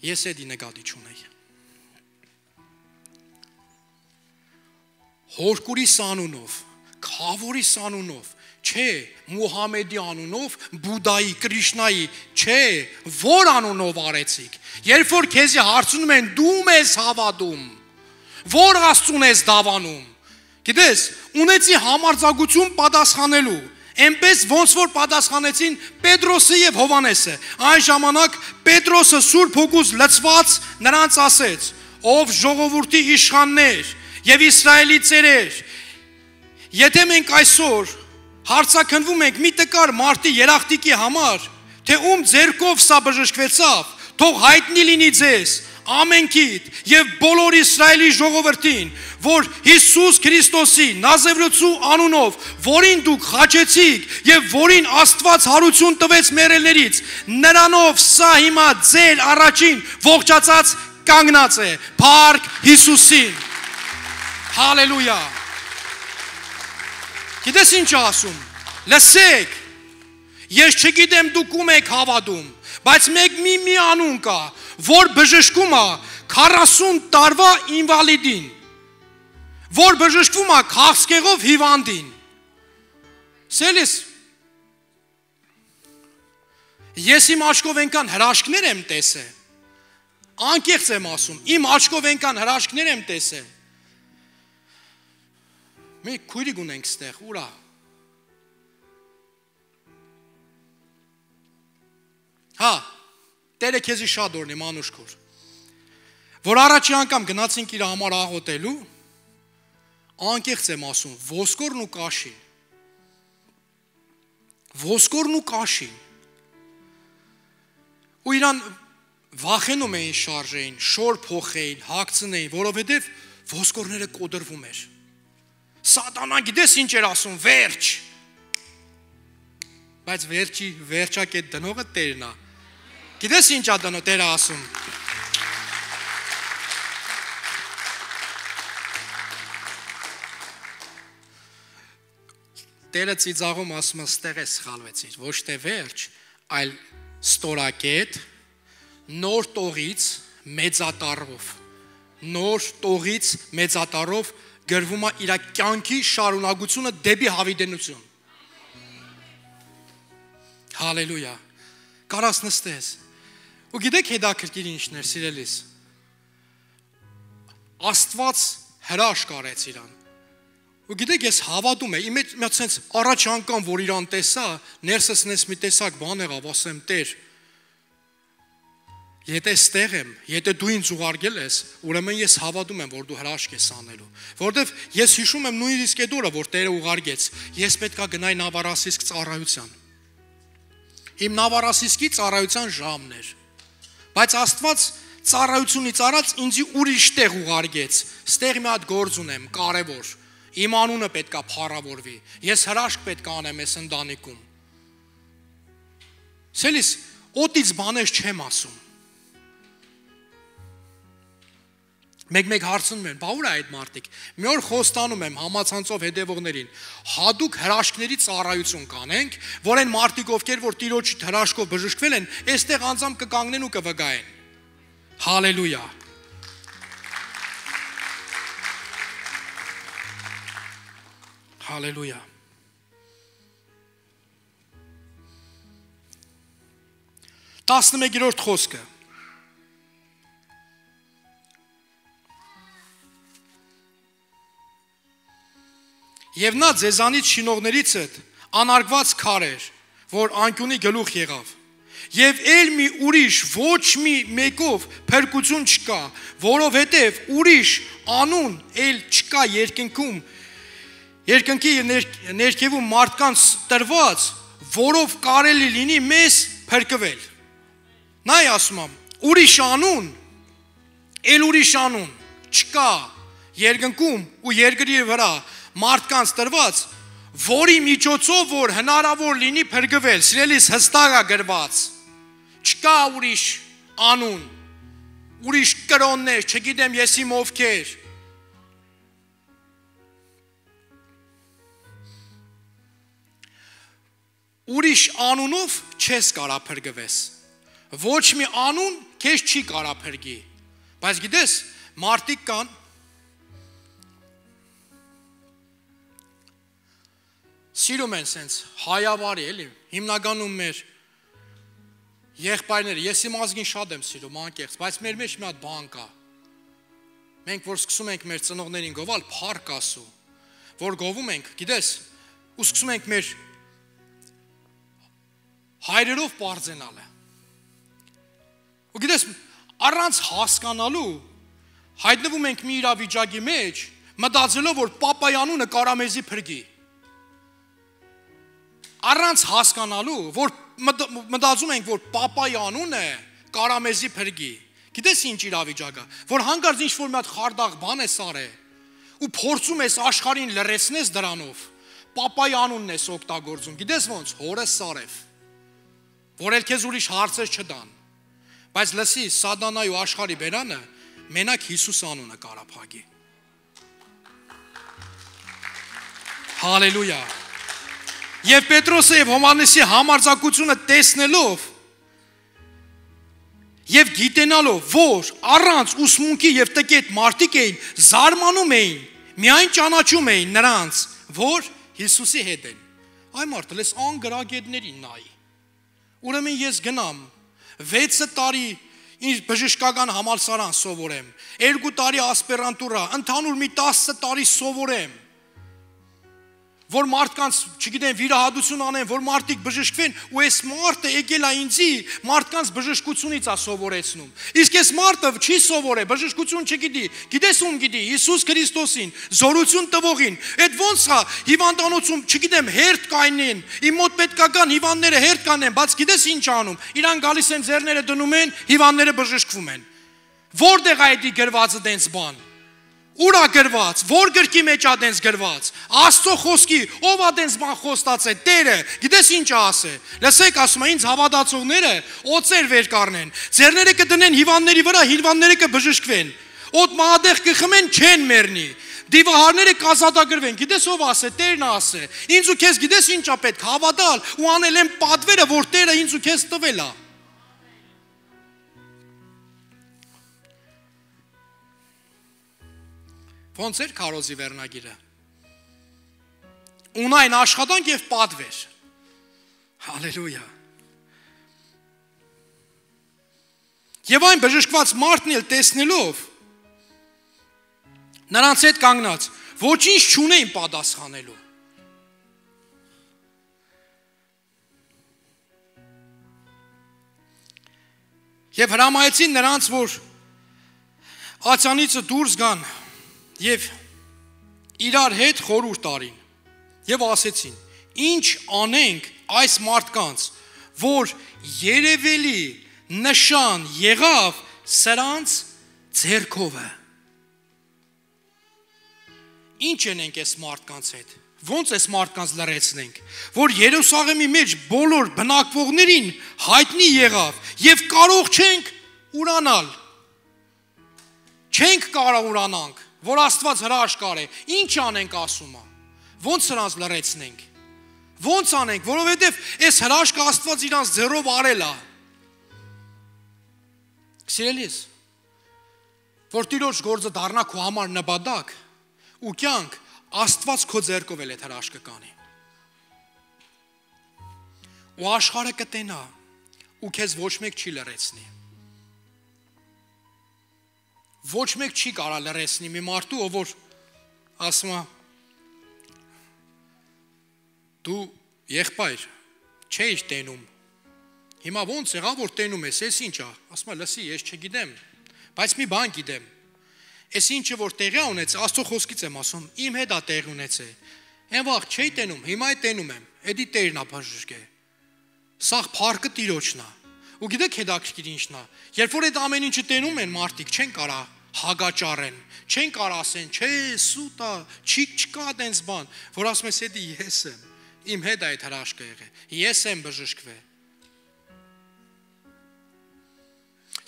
Ես էդի նկատի չունեի։ Հորկուրիս անունով, քավորիս անունով, չէ, Մուհամեդի անունով, Բուդայի, Կրիշնայի, չէ, որ անունով արեցիք։ Երբ որ քեզի հարցնում են դու ես հավատում, որ Աստծուն ես դավանում։ Գիտես, ունեցի համարձակություն պատասխանելու, այնպես ոնց որ պատասխանեցին Պետրոսը եւ Հովանեսը։ Այն ժամանակ Պետրոսը Սուրբ Հոգուց լցված նրանց ասեց. ով ժողովրդի իշխաններ եւ Իսրայելի ծերեր, եթե մենք այսօր հարցաքնվում ենք մի տկար մարդի երախտիկի համար, թե ում ձեռքով սա բժշկվեցավ, թող հայտնի լինի ձեզ ամենքիդ եւ բոլոր Իսրայելի ժողովրդին, որ Հիսուս Քրիստոսի Նազարեթցու անունով, որին դուք խաչեցիք եւ որին Աստված հարություն տվեց մեռելներից, նրանով սա հիմա ձեր առաջին ողջացած կանգնած է, փառք Հիսուսին։ Հալելույա։ Գիտես ինչ ասում, լսեք, ես չգիտեմ դուք ում եք հավատում, բայց մեկ մի անուն կա, որ բժշկում է 40 տարվա ինվալիդին, որ բժշկում է քաղցկեղով հիվանդին։ Սելիս, Ես իմ աչքով այնքան հրաշքներ եմ տեսել։ Անկեղծ եմ ասում, իմ աչքով այնքան հրաշքներ եմ տեսել։ Մենք քույրիկ ունենք ստեղ, ուրա։ Հա, Տերը քեզի շատ օրհնի, մանուշքոր։ Որ առաջի անգամ գնացինք իր համար աղոթելու, անկեղծ եմ ասում, ոսկորն ու կաշին։ Ոսկորն ու կաշին։ Ու իրան վախենում էին շարժեին, շոր փոխեին, հագցնեին, որովհետև ոսկորները կոդրվում էր։ Սատանան գիտես ինչ էր ասում, վերջ։ Բայց վերջակետ դնողը Տերն է։ Գիտես ինչ է դնող Տերը ասում։ Տերը ծիծաղում ասում է, ստեղ է սխալվեցիր, ոչ թե վերջ, այլ ստորակետ, նոր տողից մեծատառով, նոր տողից մեծատառով գրվում է իր կյանքի շարունակությունը դեպի հավիտենություն։ Հալելույա, կարաս նստես, ու գիտեք հետաքրքիր ինչն էր, սիրելիս, Աստված հրաշք արեց իրան, ու գիտեք ես հավատում եմ, իմ sense առաջ անգամ, որ իրան տեսա, ներսս նես մի տեսակ բան եղավ, ասեմ Տեր, եթե ստեղ եմ, եթե դու ինձ ուղարկել ես, ուրեմն ես հավատում եմ, որ դու հրաշք ես անելու, որովհետև ես հիշում եմ նույնիսկ այդ օրը, որ Տերը ուղարկեց, ես պետքա գնայի նավարասիսկ ծառայության։ Իմ նավարասիսկի ծառայության ժամն էր, բայց Աստված ծառայությունից արած ինձի ուրիշ տեղ ուղարկեց, ստեղ մի հատ գործ ունեմ, կարևոր, իմ անունը պետքա փառավորվի, ես հրաշք պետք է անեմ այս ընտանիքում։ Սելիս, օտից բաներ չեմ ասում։ Մեկ հարցնում են, բա ուր է այդ մարդիկ։ Մի օր խոստանում եմ համացանցով հետևողներին, հատուկ հրաշքների ծառայություն կանենք, որ այն մարդիկ ովքեր որ Տիրոջի հրաշքով բժշկվել են, այստեղ անձամբ կկանգնեն ու կվգայեն։ Հալելույա։ Հալելույա։ Տասնմեկերորդ խոսքը։ Եվ նա ձեզանից շինողներիցդ անարգված քար էր, որ անկյունի գլուխ եղավ։ Եվ էլ մի ուրիշ ոչ մի մեկով փրկություն չկա, որովհետև ուրիշ անուն էլ չկա երկնքի ներքևում մարդկանց տրված, որով կարելի լինի մեզ փրկվել։ Նա ասում է, ուրիշ անուն, էլ ուրիշ անուն չկա երկնքում ու երկրի վրա մարդկանց տրված, որի միջոցով որ հնարավոր լինի փրկվել, սիրելիս հստակ է գրված, չկա ուրիշ անուն, ուրիշ կրոններ, չգիտեմ ես իմ ովքեր, ուրիշ անունով չես կարա փրկվես, ոչ մի անուն քեզ չի կարա փրկի, բայց գիտես, մարդիկ կան, սիրում են սենց հայավարի, էլի, հիմնականում մեր եղբայրները, ես իմ ազգին շատ եմ սիրում, անկեղծ, բայց մեր մեջ մի հատ բան կա, մենք որ սկսում ենք մեր ծնողներին գովել, փառք Աստծո, որ գովում ենք, գիտես, ու սկսում ենք մեր հայրերով պարծենալը, ու գիտես, առանց հասկանալու, հայտնվում ենք մի իրավիճակի մեջ, մտածելով, որ պապայի անունը կարա մեզի փրկի, առանց հասկանալու, որ մտածում ենք, որ պապայի անունը կարա մեզի փրկի, գիտես ինչ իրավիճակը, որ հանկարծ ինչ-որ մի հատ խարդախ բան ես արել, ու փորձում ես աշխարհին լրացնես դրանով, պապայի անունն ես օգտագործում, գիտես ոնց, հորս Սարև, որ էլ քեզ ուրիշ հարցեր չտան, բայց լսի, սատանայի ու աշխարհի բերանը մենակ Հիսուս անունը կարա փակի։ Հալելույա։ Եվ Պետրոսը եւ Հովհաննեսի համարձակությունը տեսնելով եւ գիտենալով, որ առանց ուսմունքի եւ տկետ մարդիկ էին, զարմանում էին, միայն ճանաչում էին նրանց, որ Հիսուսի հետ են։ Այ մարդը, լես անգրագետներին նայի։ ուրեմն ես գնամ 6 տարի ինչ բժշկական համալսարան սովորեմ, 2 տարի ասպիրանտուրա, ընդհանուր մի 10 տարի սովորեմ, որ մարդկանց, չգիտեմ, վիրահատություն անեն, որ մարդիկ բժշկվեն, ու այս մարդը եկել է ինձի մարդկանց բժշկությունից է սովորեցնում։ Իսկ այս մարդը չի սովորե, բժշկություն չգիտի, գիտես ում գիտի, Հիսուս Քրիստոսին, զորություն տվողին։ Այդ ոնց է հիվանդանոցում, չգիտեմ, հերթ կայնեն, իմ մոտ պետք է գան հիվանդները հերթ կանեն, բայց գիտես ինչ անում։ Իրան գալիս են ձեռները դնում են, հիվանդները բժշկվում են։ Որտեղ է դա գրվածը դենց բան։ Ուր է գրված, որ գրքի մեջ է դենց գրված, Աստծո խոսքի, ով է դենց բան խոստացե, Տերը, գիտես ինչ է ասե, լսեք ասում է ինձ հավատացողները օծեր վեր կառնեն, ձեռները կդնեն հիվանդների վրա, հիվանդները կբժշկվեն, օդ մահադեղ կխմեն, չեն մեռնի, դիվահարները կազատագրվեն, գիտես ով ասե, Տերն ասե, ինձ ու քեզ գիտես ինչ է պետք, հավատալ ու անել են պատվերը, որ Տերը ինձ ու քեզ տվել է։ Ոնց էր քարոզի վերնագիրը։ Ունայն աշխատանք եւ պատվեր։ Հալելույա։ Եվ այն բժշկված մարդն էլ տեսնելով նրանց հետ կանգնած, ոչինչ չունեին պատասխանելու։ Եվ հրամայեցին նրանց, որ ացանիցը դուրս գան և իրար հետ խորհուրդ արին և ասեցին, ինչ անենք այս մարդկանց, որ երևելի նշան եղավ սրանց ձեռքովը։ Ինչ ենենք այս մարդկանց հետ, ոնց այս մարդկանց լրեցնենք, որ Երուսաղեմի մեջ բոլոր բնակվողներին հայտնի եղավ և կարող չենք ուրանալ, չենք կարող ուրանանք, որ Աստված հրաշքար է, ինչ անենք ասում է, ոնց նրանց լրեցնենք, ոնց անենք, որովհետև այս հրաշքը Աստված իրանց ձեռով արել է։ Սիրելիս, որ Տիրոջ գործը դառնա քո համար նպատակ ու կյանք, Աստված քո ձեռքով էլ այդ հրաշքը կանի։ Ու աշխարհը կտենա ու քեզ ոչ մեկ չի լրեցնի։ Ոչ մեկ չի կարա լրեցնի մի մարդու, ով որ ասում է դու եղբայր չէիր տենում, հիմա ոնց եղավ որ տենում ես, ես ինչ է, ասում է լսի, ես չգիտեմ, բայց մի բան գիտեմ, ես ինչը որ տեղի ունեց, Աստծո խոսքից եմ ասում, իմ հետ է տեղ ունեցե, այն վաղ չէի տենում, հիմա է տենում եմ, էդի Տերն է բժշկե, սաղ փառքը Տիրոջն է, ու գիտեք հետաքրքիր ինչն է, երբ որ այդ ամեն ինչը տենում են մարդիկ, չեն կարա հագաճարեն, չեն կարա ասեն, չէ, սուտ է, չկա դենց բան, որ ասում ես էդի ես եմ, իմ հետ այդ հրաշքը եղե, ես եմ բժշկվե։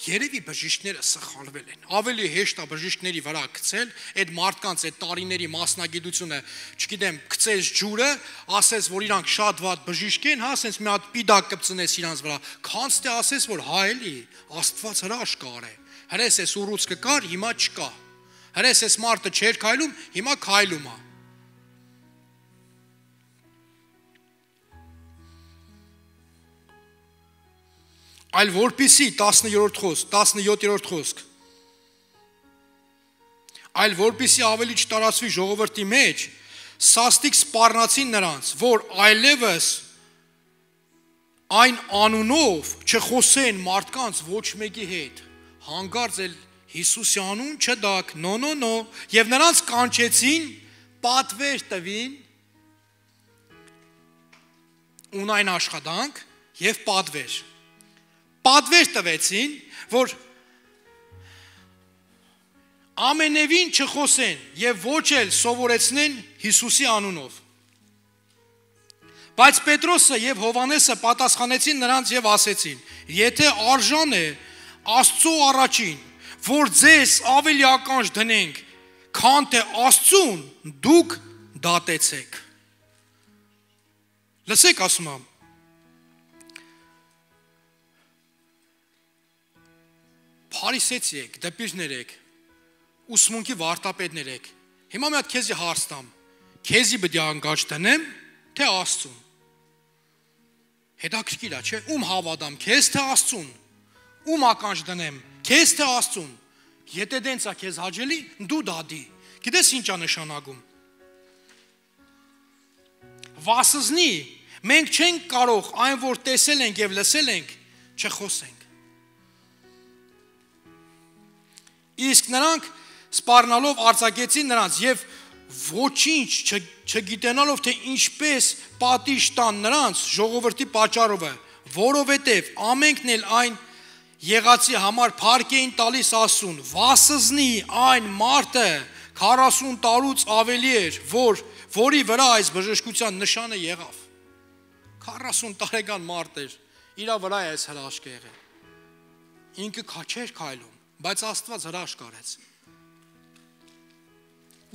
Երևի բժիշկները սխալվել են, ավելի հեշտ է բժիշկների վրա գցել, այդ մարդկանց այդ տարիների մասնագիտությունը, չգիտեմ, գցես ջուրը, ասես, որ իրանք շատ վատ բժիշկ են, հա, ասես մի հատ պիդակ կպցնես իրանց վրա, քանց թե ասես, որ հա էլի, Աստված հրաշքար է, հրես ես ուռուց կկար, հիմա չկա, հրես ես մարդը չէր քայլում, հիմա քայլում է։ Այլ որպիսի 17-րդ խոսք, այլ որպիսի ավելի չտարածվի ժողովրդի մեջ, սաստիկ սպառնացին նրանց, որ այլևս այն անունով չխոսեն մարդկանց ոչ մեկի հետ, հանկարծ էլ Հիսուսի անուն չդակ, նո, և նրանց կանչեցին, պատվեր տվին, ունայն աշխատանք և պատվեր տվեցին, որ ամենևին չխոսեն և ոչ էլ սովորեցնեն Հիսուսի անունով։ Բայց Պետրոսը և Հովանեսը պատասխանեցին նրանց և ասեցին. եթե արժան է Աստծո առաջին, որ ձեզ ավելի ականջ դնենք, քան թե Աստծուն, դուք դատեցեք։ Լսեք ասում եմ, փարիսեցի եք, դպիրներ եք, ուսմունքի վարտապետներ եք, հիմա մի հատ քեզի հարց տամ, քեզի պետք է անկաչ դնեմ, թե Աստծուն։ Հետաքրքիր է, չէ՞, ում հավատամ, քեզ թե Աստծուն, ում ականջ դնեմ, քեզ թե Աստծուն։ Եթե դենց է քեզ հաճելի, դու դադի։ Գիտես ինչ է նշանակում։ Վասզնի մենք չենք կարող այն, որ տեսել ենք եւ լսել ենք, չխոսենք։ Իսկ նրանք սպառնալով արձակեցին նրանց եւ ոչինչ չգիտենալով, թե ինչպես պատիժ տան նրանց ժողովրդի պատճառով է, որովհետև ամենքն էլ այն եղածի համար փառք էին տալիս Աստծուն, վասզնի այն մարդը 40 տարուց ավելի էր, որի վրա այս բժշկության նշանը եղավ։ 40 տարեկան մարդ էր, իրա վրա է այս հրաշքը եղել։ Ինքը չէր քայլում, բայց Աստված հրաշք արեց։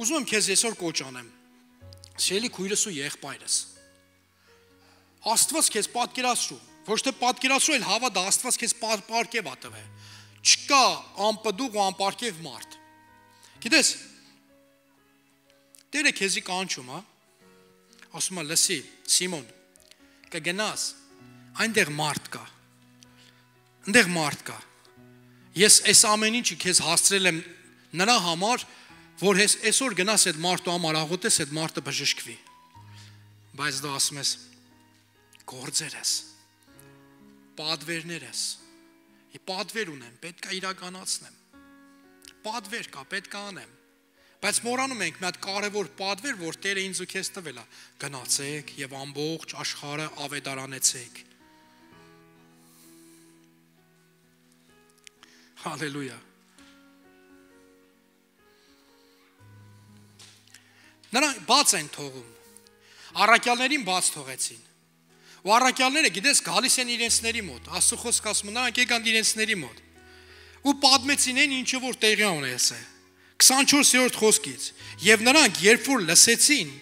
Ուզում եմ քեզ այսօր կոչ անեմ, սիրելի քույրս ու եղբայրս։ Աստված քեզ պատկերացրու, ոչ թե պատկերացրու, այլ հավատա, Աստված քեզ պարգև ա տվել։ Չկա անպդուղ ու անպարգև մարդ։ Գիտես, Տերը քեզի կանչում, հա։ Ասում է, լսի, Սիմոն, կգնաս, այնտեղ մարդ կա։ Այնտեղ մարդ կա։ Ես այս ամեն ինչը քեզ հասցրել եմ նրա համար, որ այսօր գնաս այդ մարդու համար աղոթես, այդ մարդը բժշկվի։ Բայց դու ասում ես, գործեր ես, պատվերներ ես, պատվեր ունեմ, պետք է իրականացնեմ, պատվեր կա, պետք է անեմ, բայց մոռանում ենք մի հատ կարևոր պատվեր, որ Տերը ինձ ու քեզ տվել է, գնացեք եւ ամբողջ աշխարհը ավետարանեցեք։ Հալելույա։ Նրանք բաց են թողում, առաքյալներին բաց թողեցին, ու առաքյալները գիտես գալիս են իրենցների մոտ, Աստծո խոսքը ասում է, նրանք եկան իրենցների մոտ, ու պատմեցին այն ինչը որ տեղի ունես է, 24-րդ խոսքից, եւ նրանք երբ որ լսեցին,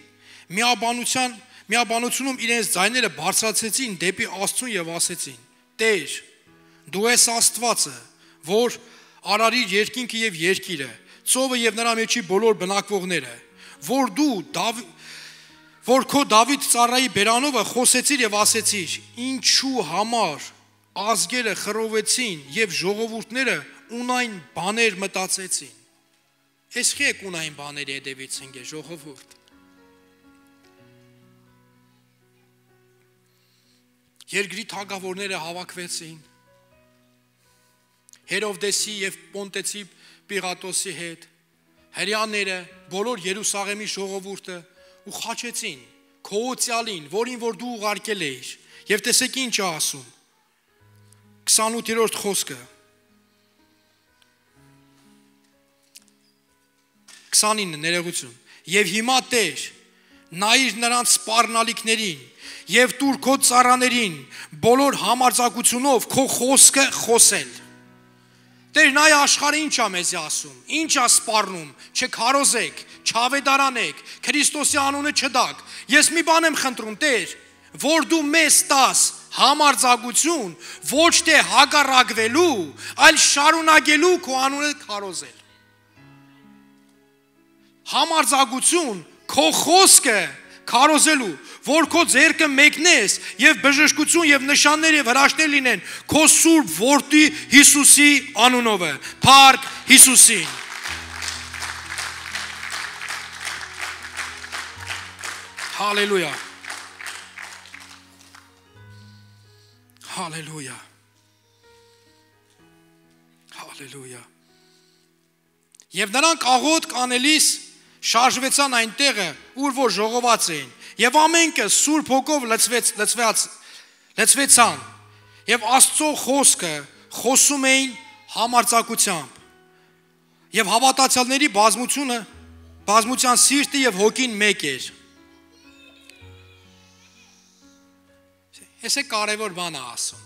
միաբանությունում իրենց ձայները բարձրացեցին դեպի Աստծուն եւ ասեցին. Տեր, դու ես Աստվածը, որ արարիր երկինքը եւ երկիրը, ծովը եւ նրա մեջի բոլոր բնակվողները, որ քո Դավիթ ծառայի բերանովը խոսեցիր եւ ասեցիր, ինչու համար ազգերը խռովեցին եւ ժողովուրդները ունայն բաներ մտածեցին։ Ես խեք ունայն բաների հետևից ընկե ժողովուրդ։ Երկրի թագավորները հավաքվեցին Հերովդեսի եւ Պոնտեցի Պիղատոսի հետ, հրեաները, բոլոր Երուսաղեմի ժողովուրդը ու խաչեցին քոոցյալին, որին որ դու ուղարկել էիր, եւ տեսեք ինչ է ասում 28-րդ խոսքը 29 ներողություն եւ հիմա Տեր նայիր նրանց սպառնալիքներին եւ տուր քո ծառաներին բոլոր համարձակությունով քո խոսքը խոսել Տեր նայ աշխարհը ինչ է մեզ ասում ինչ է սպառնում չքարոզեք չավետարանեք Քրիստոսի անունը չդակ ես մի բան եմ խնդրում Տեր որ դու մեզ տաս համարձակություն ոչ թե հակառակվելու այլ շարունակելու քո անունը քարոզել համարձակություն քո խոսքը քարոզելու որ քո ձեռքը մեկնես եւ բժշկություն եւ նշաններ եւ հրաշքներ լինեն քո սուրբ որդի Հիսուսի անունով փառք Հիսուսին Հալելույա Հալելույա Հալելույա Եվ նրանք աղոթք անելիս շարժվեցան այն տեղը, ուր որ ժողոված էին, եւ ամենքը Սուրբ Հոգով լցվեցան, եւ Աստծո խոսքը խոսում էին համարձակությամբ, եւ հավատացյալների բազմության սիրտը եւ հոգին մեկ էր։ Այս է կարևոր բան է ասում։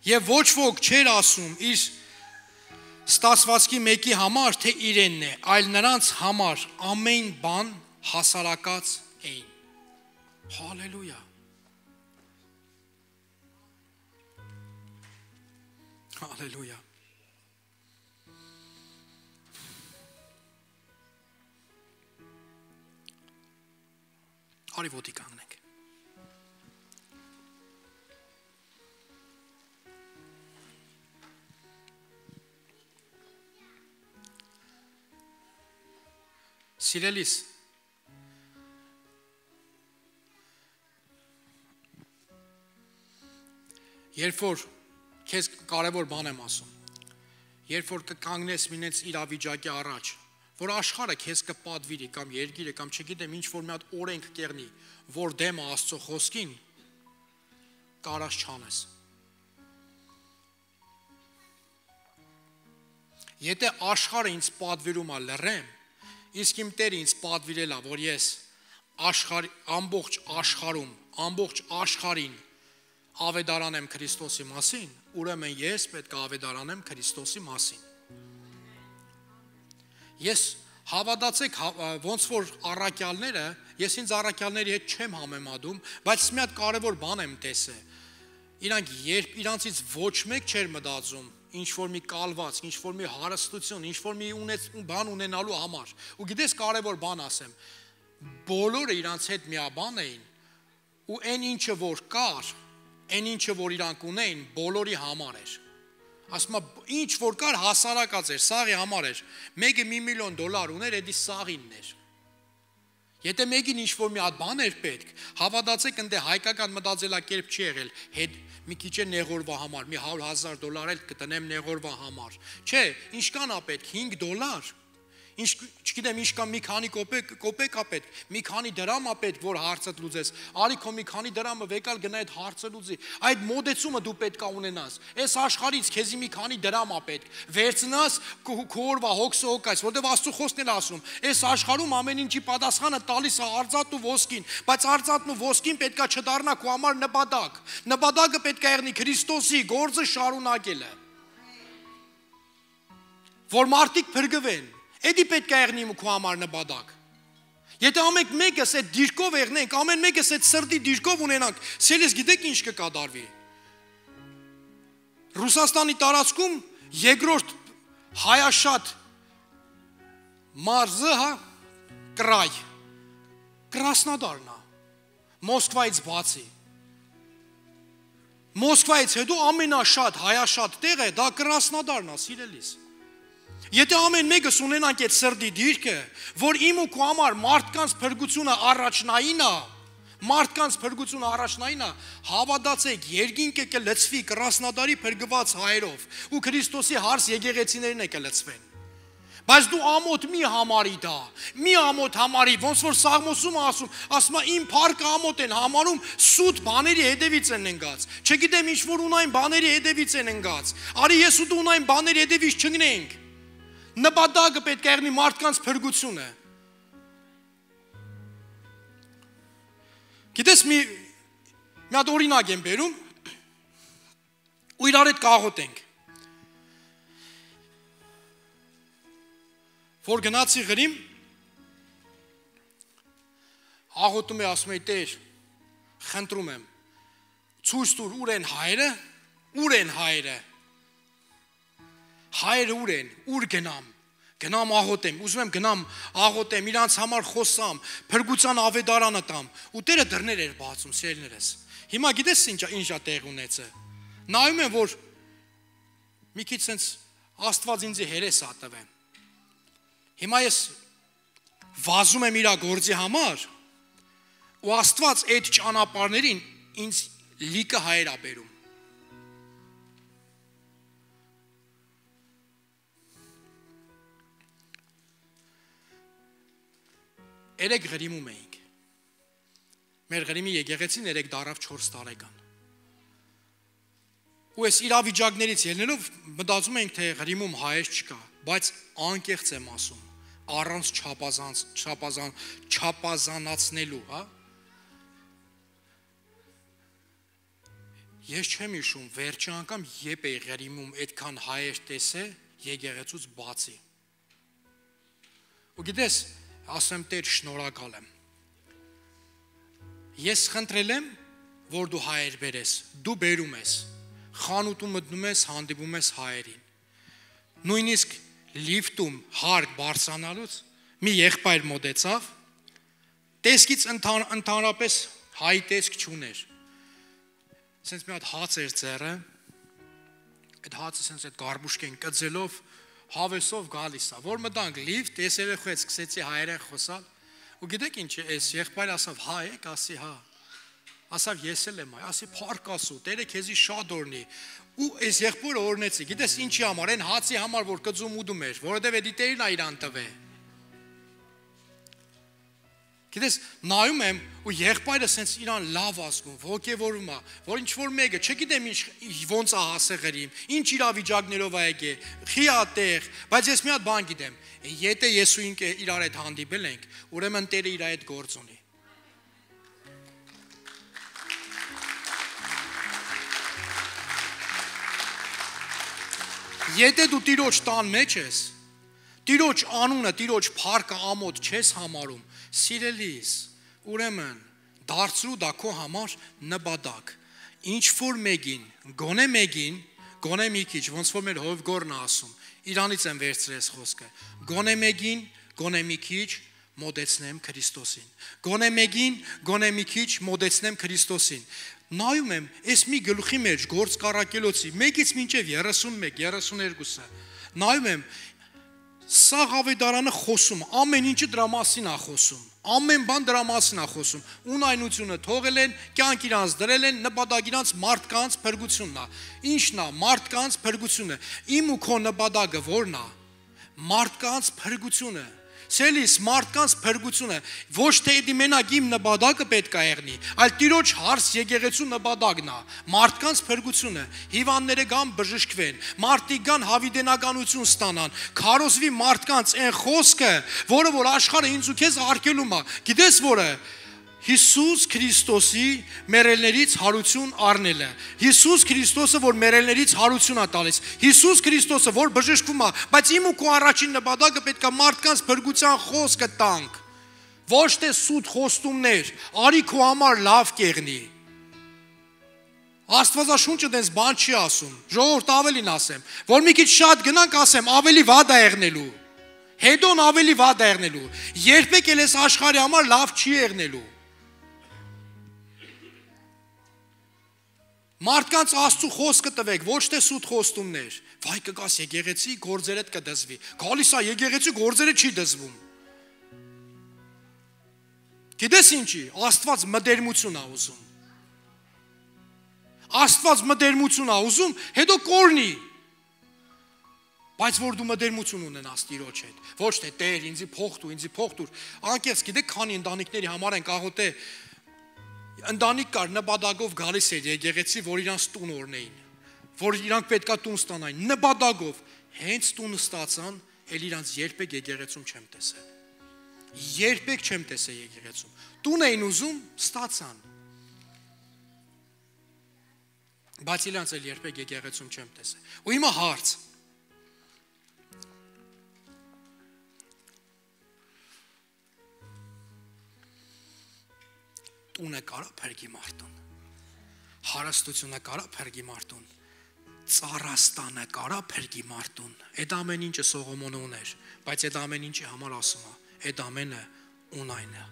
Եվ ոչ ոք չէր ասում իր ստացվածքի մեկի համար, թե իրենն է, այլ նրանց համար ամեն բան հասարակած էին։ Հալելույա։ Հալելույա։ Արի ոտի կանգնենք։ Սիրելիս, երբ որ քեզ կարևոր բան եմ ասում, երբ որ կկանգնես մինես իրավիճակի առաջ, որ աշխարհը քեզ կպատվիրի կամ երկիրը կամ չգիտեմ ինչ որ մի հատ օրենք կերնի, որ դեմ է Աստծո խոսքին, կարած չանես։ Եթե աշխարհը ինձ պատվիրում է լռեմ, իսկ իմ Տերը ինձ պատվիրել է, որ ես ամբողջ աշխարհում, ամբողջ աշխարհին ավետարանեմ Քրիստոսի մասին, ուրեմն ես պետք է ավետարանեմ Քրիստոսի մասին։ Ես հավատացեք, ոնց որ առաքյալները, ես ինձ առաքյալների հետ չեմ համեմատում, բայց մի հատ կարևոր բան եմ տեսել։ Իրանք երբ իրանցից ոչ մեկ չէր մտածում ինչ որ մի կալված, ինչ որ մի հարստություն, ինչ որ մի բան ունենալու համար։ Ու գիտես կարևոր բան ասեմ, բոլորը իրանց հետ միաբան էին, ու այն ինչը որ կար, այն ինչը որ իրանք ունեին, բոլորի համար էր։ Ասում եմ, ինչ որ կար հասարակած էր, սաղի համար էր։ Մեկը $1 միլիոն ուներ, էդի սաղինն էր։ Եթե մեկին ինչ որ մի հատ բան էր պետք, հավատացեք, ընդ հայկական մտածելակերպ չի եղել, հետ մի քիչ է նեղորվա համար, մի $100,000 էլ կտնեմ նեղորվա համար։ Չէ, ինչքան է պետք, $5, չգիտեմ, ինչքան մի քանի կոպեկ է պետք, մի քանի դրամ է պետք, որ հարցը լուծես։ Արի քո մի քանի դրամը վեկալ գնա այդ հարցը լուծի։ Այդ մոդեցումը դու պետք է ունենաս։ Այս աշխարհից քեզի մի քանի դրամ է պետք։ Վերցնաս քո օրվա հոգսը հոգայս, որտեվ Աստծո խոսքն էլ ասում։ Այս աշխարհում ամեն ինչի պատասխանը տալիս է արծաթն ու ոսկին, բայց արծաթն ու ոսկին պետք է չդառնա քո համար նպատակ։ Նպատակը պետք է եղնի Քրիստոսի գործը շարունակելը։ Որ մարդիկ փրկվեն։ Էդի պետք է եղնի քո համար նպատակ։ Եթե ամեն մեկս այդ դիրքով եղնենք, ամեն մեկս այդ սրտի դիրքով ունենանք, սելես գիտեք ինչ կկատարվի։ Ռուսաստանի տարածքում երկրորդ հայաշատ մարզը, կրայ, Կրասնոդարն է, Մոսկվայից բացի։ Մոսկվայից հետո ամենաշատ հայաշատ տեղը դա Կրասնոդարն է, սիրելիս։ Եթե ամեն մեկս ունենանք այդ սրտի դիրքը, որ իմ ու քո համար մարդկանց փրկությունը առաջնային է, հավատացեք, երկինքը կլցվի Կրասնոդարի փրկված հայերով, ու Քրիստոսի հարս եկեղեցիներն է կլցվեն։ Բայց դու ամոթ մի համարի դա, մի ամոթ համարի, ոնց որ Սաղմոսում ասում է իմ փառքը ամոթ են համարում, սուտ բաների հետևից են ընկած։ Չգիտեմ ինչ որ ունայն բաների հետևից են ընկած։ Արի ես ու դու ունայն բաների հետևից չընկնենք։ Նպատակը պետք է եղնի մարդկանց փրկությունը։ Գիտես մի հատ օրինակ եմ բերում ու իրար հետ կաղոթենք։ Որ գնացի Ղրիմ, աղոթում է, ասում է Տեր, խնդրում եմ, ցույց տուր ուր են հայերը, հայերը ուր են, ուր գնամ աղոթեմ, ուզում եմ գնամ աղոթեմ, իրանց համար խոսամ, փրկության ավետարանը տամ, ու Տերը դռներ էր բացում, սիրելիներս։ Հիմա գիտես ինչ է տեղ ունեցել։ Նայում եմ, որ մի քիչ sense Աստված ինձ հերես ա տվել։ Հիմա ես վազում եմ իր գործի համար, ու Աստված այդ ճանապարհներին ինձ լիքը հայեր ա բերում։ Երեք Ղրիմում էինք։ Մեր Ղրիմի եկեղեցին 3 դարավ 4 տարեկան։ Ու այս իրավիճակներից ելնելով մտածում ենք, թե Ղրիմում հայեր չկա, բայց անկեղծ եմ ասում, առանց չափազանցնելու, հա։ Ես չեմ հիշում վերջի անգամ երբ էի Ղրիմում այդքան հայեր տեսել եկեղեցուց բացի։ Ու գիտես, ասեմ Տեր, շնորհակալ եմ։ Ես խնդրել եմ, որ դու հայեր բերես, դու բերում ես, խանութում մտնում ես, հանդիպում ես հայերին։ Նույնիսկ լիֆտում հարկ բարձրանալուց մի եղբայր մոտեցավ, տեսքից ընդհանրապես հայ տեսք չուներ։ Սենց մի հատ հաց էր ձեռը, այդ հացը սենց այդ գարբուշկեն կծելով հավեսով գալիս է, որ մտանք լիֆտ, ես երեխայից սկսեցի հայերեն խոսալ, ու գիտեք ինչ է, այս եղբայրը ասավ, հա եք, ասի հա, ասավ ես էլ եմ, ասի փառք Աստծո, Տերը քեզի շատ օրհնի, ու այս եղբորը օրհնեցի, գիտես ինչի համար, այն հացի համար, որ կծում ուդում էր, որովհետև էդի Տերն է իրան տվե։ Գիտես, նայում եմ ու եղբայրը սենց իրան լավ ազգում, ոգևորում է, որ ինչ որ մեկը, չգիտեմ ոնց է հասեղրիմ, ինչ իրավիճակներով է եկե, խիատեղ, բայց ես մի հատ բան գիտեմ, եթե ես ու ինքը իրար հետ հանդիպել ենք, ուրեմն Տերը իր հետ գործ ունի։ Եթե դու Տիրոջ տան մեջ ես, Տիրոջ անունը, Տիրոջ փառքը ամոթ չես համարում, սիրելիս, ուրեմն դարձրու դա քո համար նպատակ։ Ինչ որ մեկին, գոնե մի քիչ, ոնց որ մեր Հովգորն ասում, Իրանից եմ վերցրես խոսքը, գոնե մեկին, գոնե մի քիչ մոտեցնեմ Քրիստոսին։ Գոնե մեկին, գոնե մի քիչ մոտեցնեմ Քրիստոսին։ Նայում եմ, այս մի գլուխի մեջ գործ կառակելոցի, մեկից մինչև 31-32-ը, նայում եմ, սա Ղավեդարանը խոսում, ամեն ինչը դրա մասին է խոսում, ամեն բան դրա մասին է խոսում, ունայնությունը թողել են, կյանք իրանց դրել են, նպատակ իրանց մարդկանց փրկությունն է, ինչն է, մարդկանց փրկությունը, իմ ու քո նպատակը որն է, մարդկանց փրկությունը, սելիս մարդկանց փրկությունը, ոչ թե դի մենակ իմ նպատակը պետք է եղնի, այլ Տիրոջ հարց եկեղեցու նպատակն է, մարդկանց փրկությունը, հիվանդները գան բժշկվեն, մարդիկ գան հավիտենականություն ստանան, քարոզվի մարդկանց այն խոսքը, որը որ աշխարհը ինձ ու քեզ արգելում է, գիտես որը Հիսուս Քրիստոսի մերելներից հարություն առնելը, Հիսուս Քրիստոսը, որ մերելներից հարություն է տալիս, Հիսուս Քրիստոսը, որ բժշկվում է, բայց իմ ու քո առաջին նպատակը պետք է մարդկանց փրկության խոսքը տանք, ոչ թե սուտ խոստումներ, արի քո համար լավ կեղնի։ Աստվածաշունչը դες բան չի ասում, ժողովուրդ ավելին ասեմ, որ մի քիչ շատ գնանք ասեմ, ավելի վատ է եղնելու, հետոն ավելի վատ է եղնելու, երբեք էլ այս աշխարհի համար լավ չի եղնելու։ Մարդկանց Աստծո խոսքը տվեք, ոչ թե սուտ խոստումներ։ Վայ կգաս եկեղեցի, գործերդ կդզվի։ Գալիս է եկեղեցի, գործերը չի դզվում։ Գիտես ինչի, Աստված մտերմություն է ուզում։ Աստված մտերմություն է ուզում, հետո կորնի։ Բայց որ դու մտերմություն ունենաս Տիրոջ հետ, ոչ թե Տեր, ինձի փող տուր։ Անկեղծ գիտեք, քանի ընտանիքների համար են կաղոթե ընտանիք կար նպատակով գալիս էր եկեղեցի, որ իրանց տուն օրնեին, որ իրանք պետքա տուն ստանային, նպատակով, հենց տուն ստացան, էլ իրանց երբեք եկեղեցում չեմ տեսել։ Երբեք չեմ տեսել եկեղեցում։ Տուն էին ուզում, ստացան։ Բայց իրանց էլ երբեք եկեղեցում չեմ տեսել։ Ու հիմա հարց. Տունը կարա փրկի մարդուն, հարստությունը կարա փրկի մարդուն, ծառաստանը կարա փրկի մարդուն, այդ ամեն ինչը Սողոմոնը ուներ, բայց այդ ամեն ինչի համար ասում է, այդ ամենը ունայն է,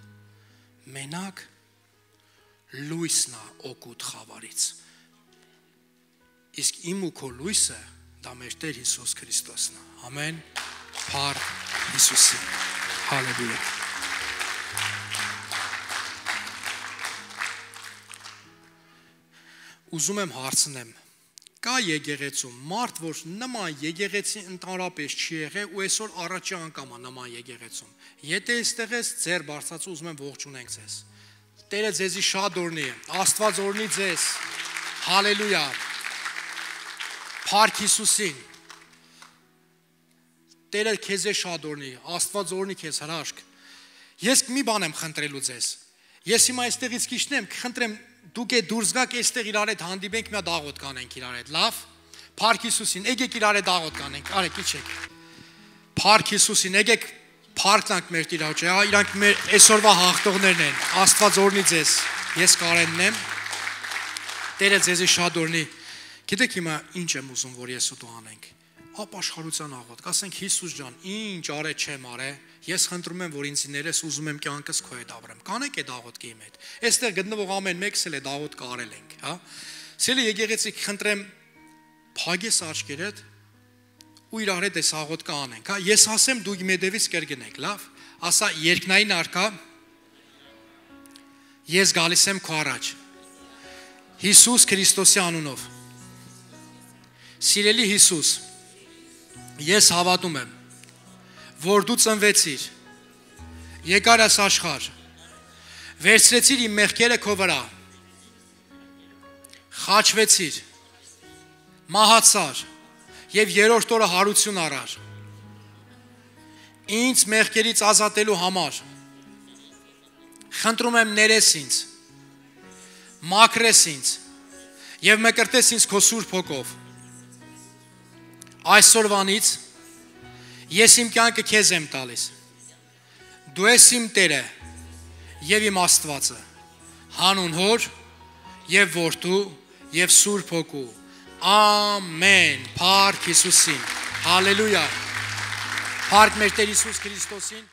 մենակ լույսն է օգուտ խավարից, իսկ իմ ու քո լույսը դա մեր Տեր Հիսուս Քրիստոսն է, ամեն, փառք Հիսուսին, հալելույա։ Ուզում եմ հարցնեմ, կա եկեղեցում մարդ, որ նման եկեղեցի ընդհանրապես չի եղել ու այսօր առաջի անգամ է նման եկեղեցում։ Եթե այստեղ ես ձեր բարձրացու ուզում եմ ողջունենք ձեզ։ Տերը ձեզի շատ օրհնի, Աստված օրհնի ձեզ։ Հալելույա։ Փառք Հիսուսին։ Տերը քեզ է շատ օրհնի, Աստված օրհնի քեզ հրաշք։ Ես մի բան եմ խնդրելու ձեզ։ Ես հիմա այստեղից քիչնեմ, խնդրեմ դուք է դուրս գաք այստեղ իրար հետ հանդիպենք, մի հատ աղոթ կանենք իրար հետ, լավ։ Փառք Հիսուսին, եկեք իրար հետ աղոթ կանենք, արեք իջեք։ Փառք Հիսուսին, եկեք փառքանք մեր Տիրոջը, իրանք մեր այսօրվա հաղթողներն են։ Աստված օրհնի ձեզ։ Ես Կարենն եմ։ Տերը ձեզի շատ օրհնի։ Գիտեք հիմա ինչ եմ ուզում, որ ես ու դու անենք։ Ապաշխարության աղոթք, ասենք Հիսուս ջան, ինչ արե չեմ արե, ես խնդրում եմ, որ ինձ ներես, ուզում եմ կյանքս քո հետ ապրեմ։ Կանեք այդ աղոթքի իմ հետ։ Այստեղ գտնվող ամեն մեկս էլ այդ աղոթքը արել ենք, հա։ Սիրելի եկեղեցի, խնդրեմ, փագես աչքերդ ու իրար հետ այս աղոթքը անենք, հա, ես ասեմ դու իմ հետևից կերգնեք, լավ, ասա երկնային արքա, ես գալիս եմ քո առաջ, Հիսուս Քրիստոսի անունով, սիրելի Հիսուս, ես հավատում եմ, որ դու ծնվեցիր, եկար այս աշխարհ, վերցրեցիր իմ մեղքերը քո վրա, խաչվեցիր, մահացար եւ երրորդ օրը հարություն առար, ինձ մեղքերից ազատելու համար, խնդրում եմ ներես ինձ, մաքրես ինձ եւ մկրտես ինձ քո սուրբ հոգով, այսօրվանից ես իմ կյանքը քեզ եմ տալիս, դու ես իմ Տերը եւ իմ Աստվածը, հանուն Հոր եւ Որդու եւ Սուրբ Հոգու, ամեն, փառք Հիսուսին, հալելույա, փառք մեր Տեր Հիսուս Քրիստոսին,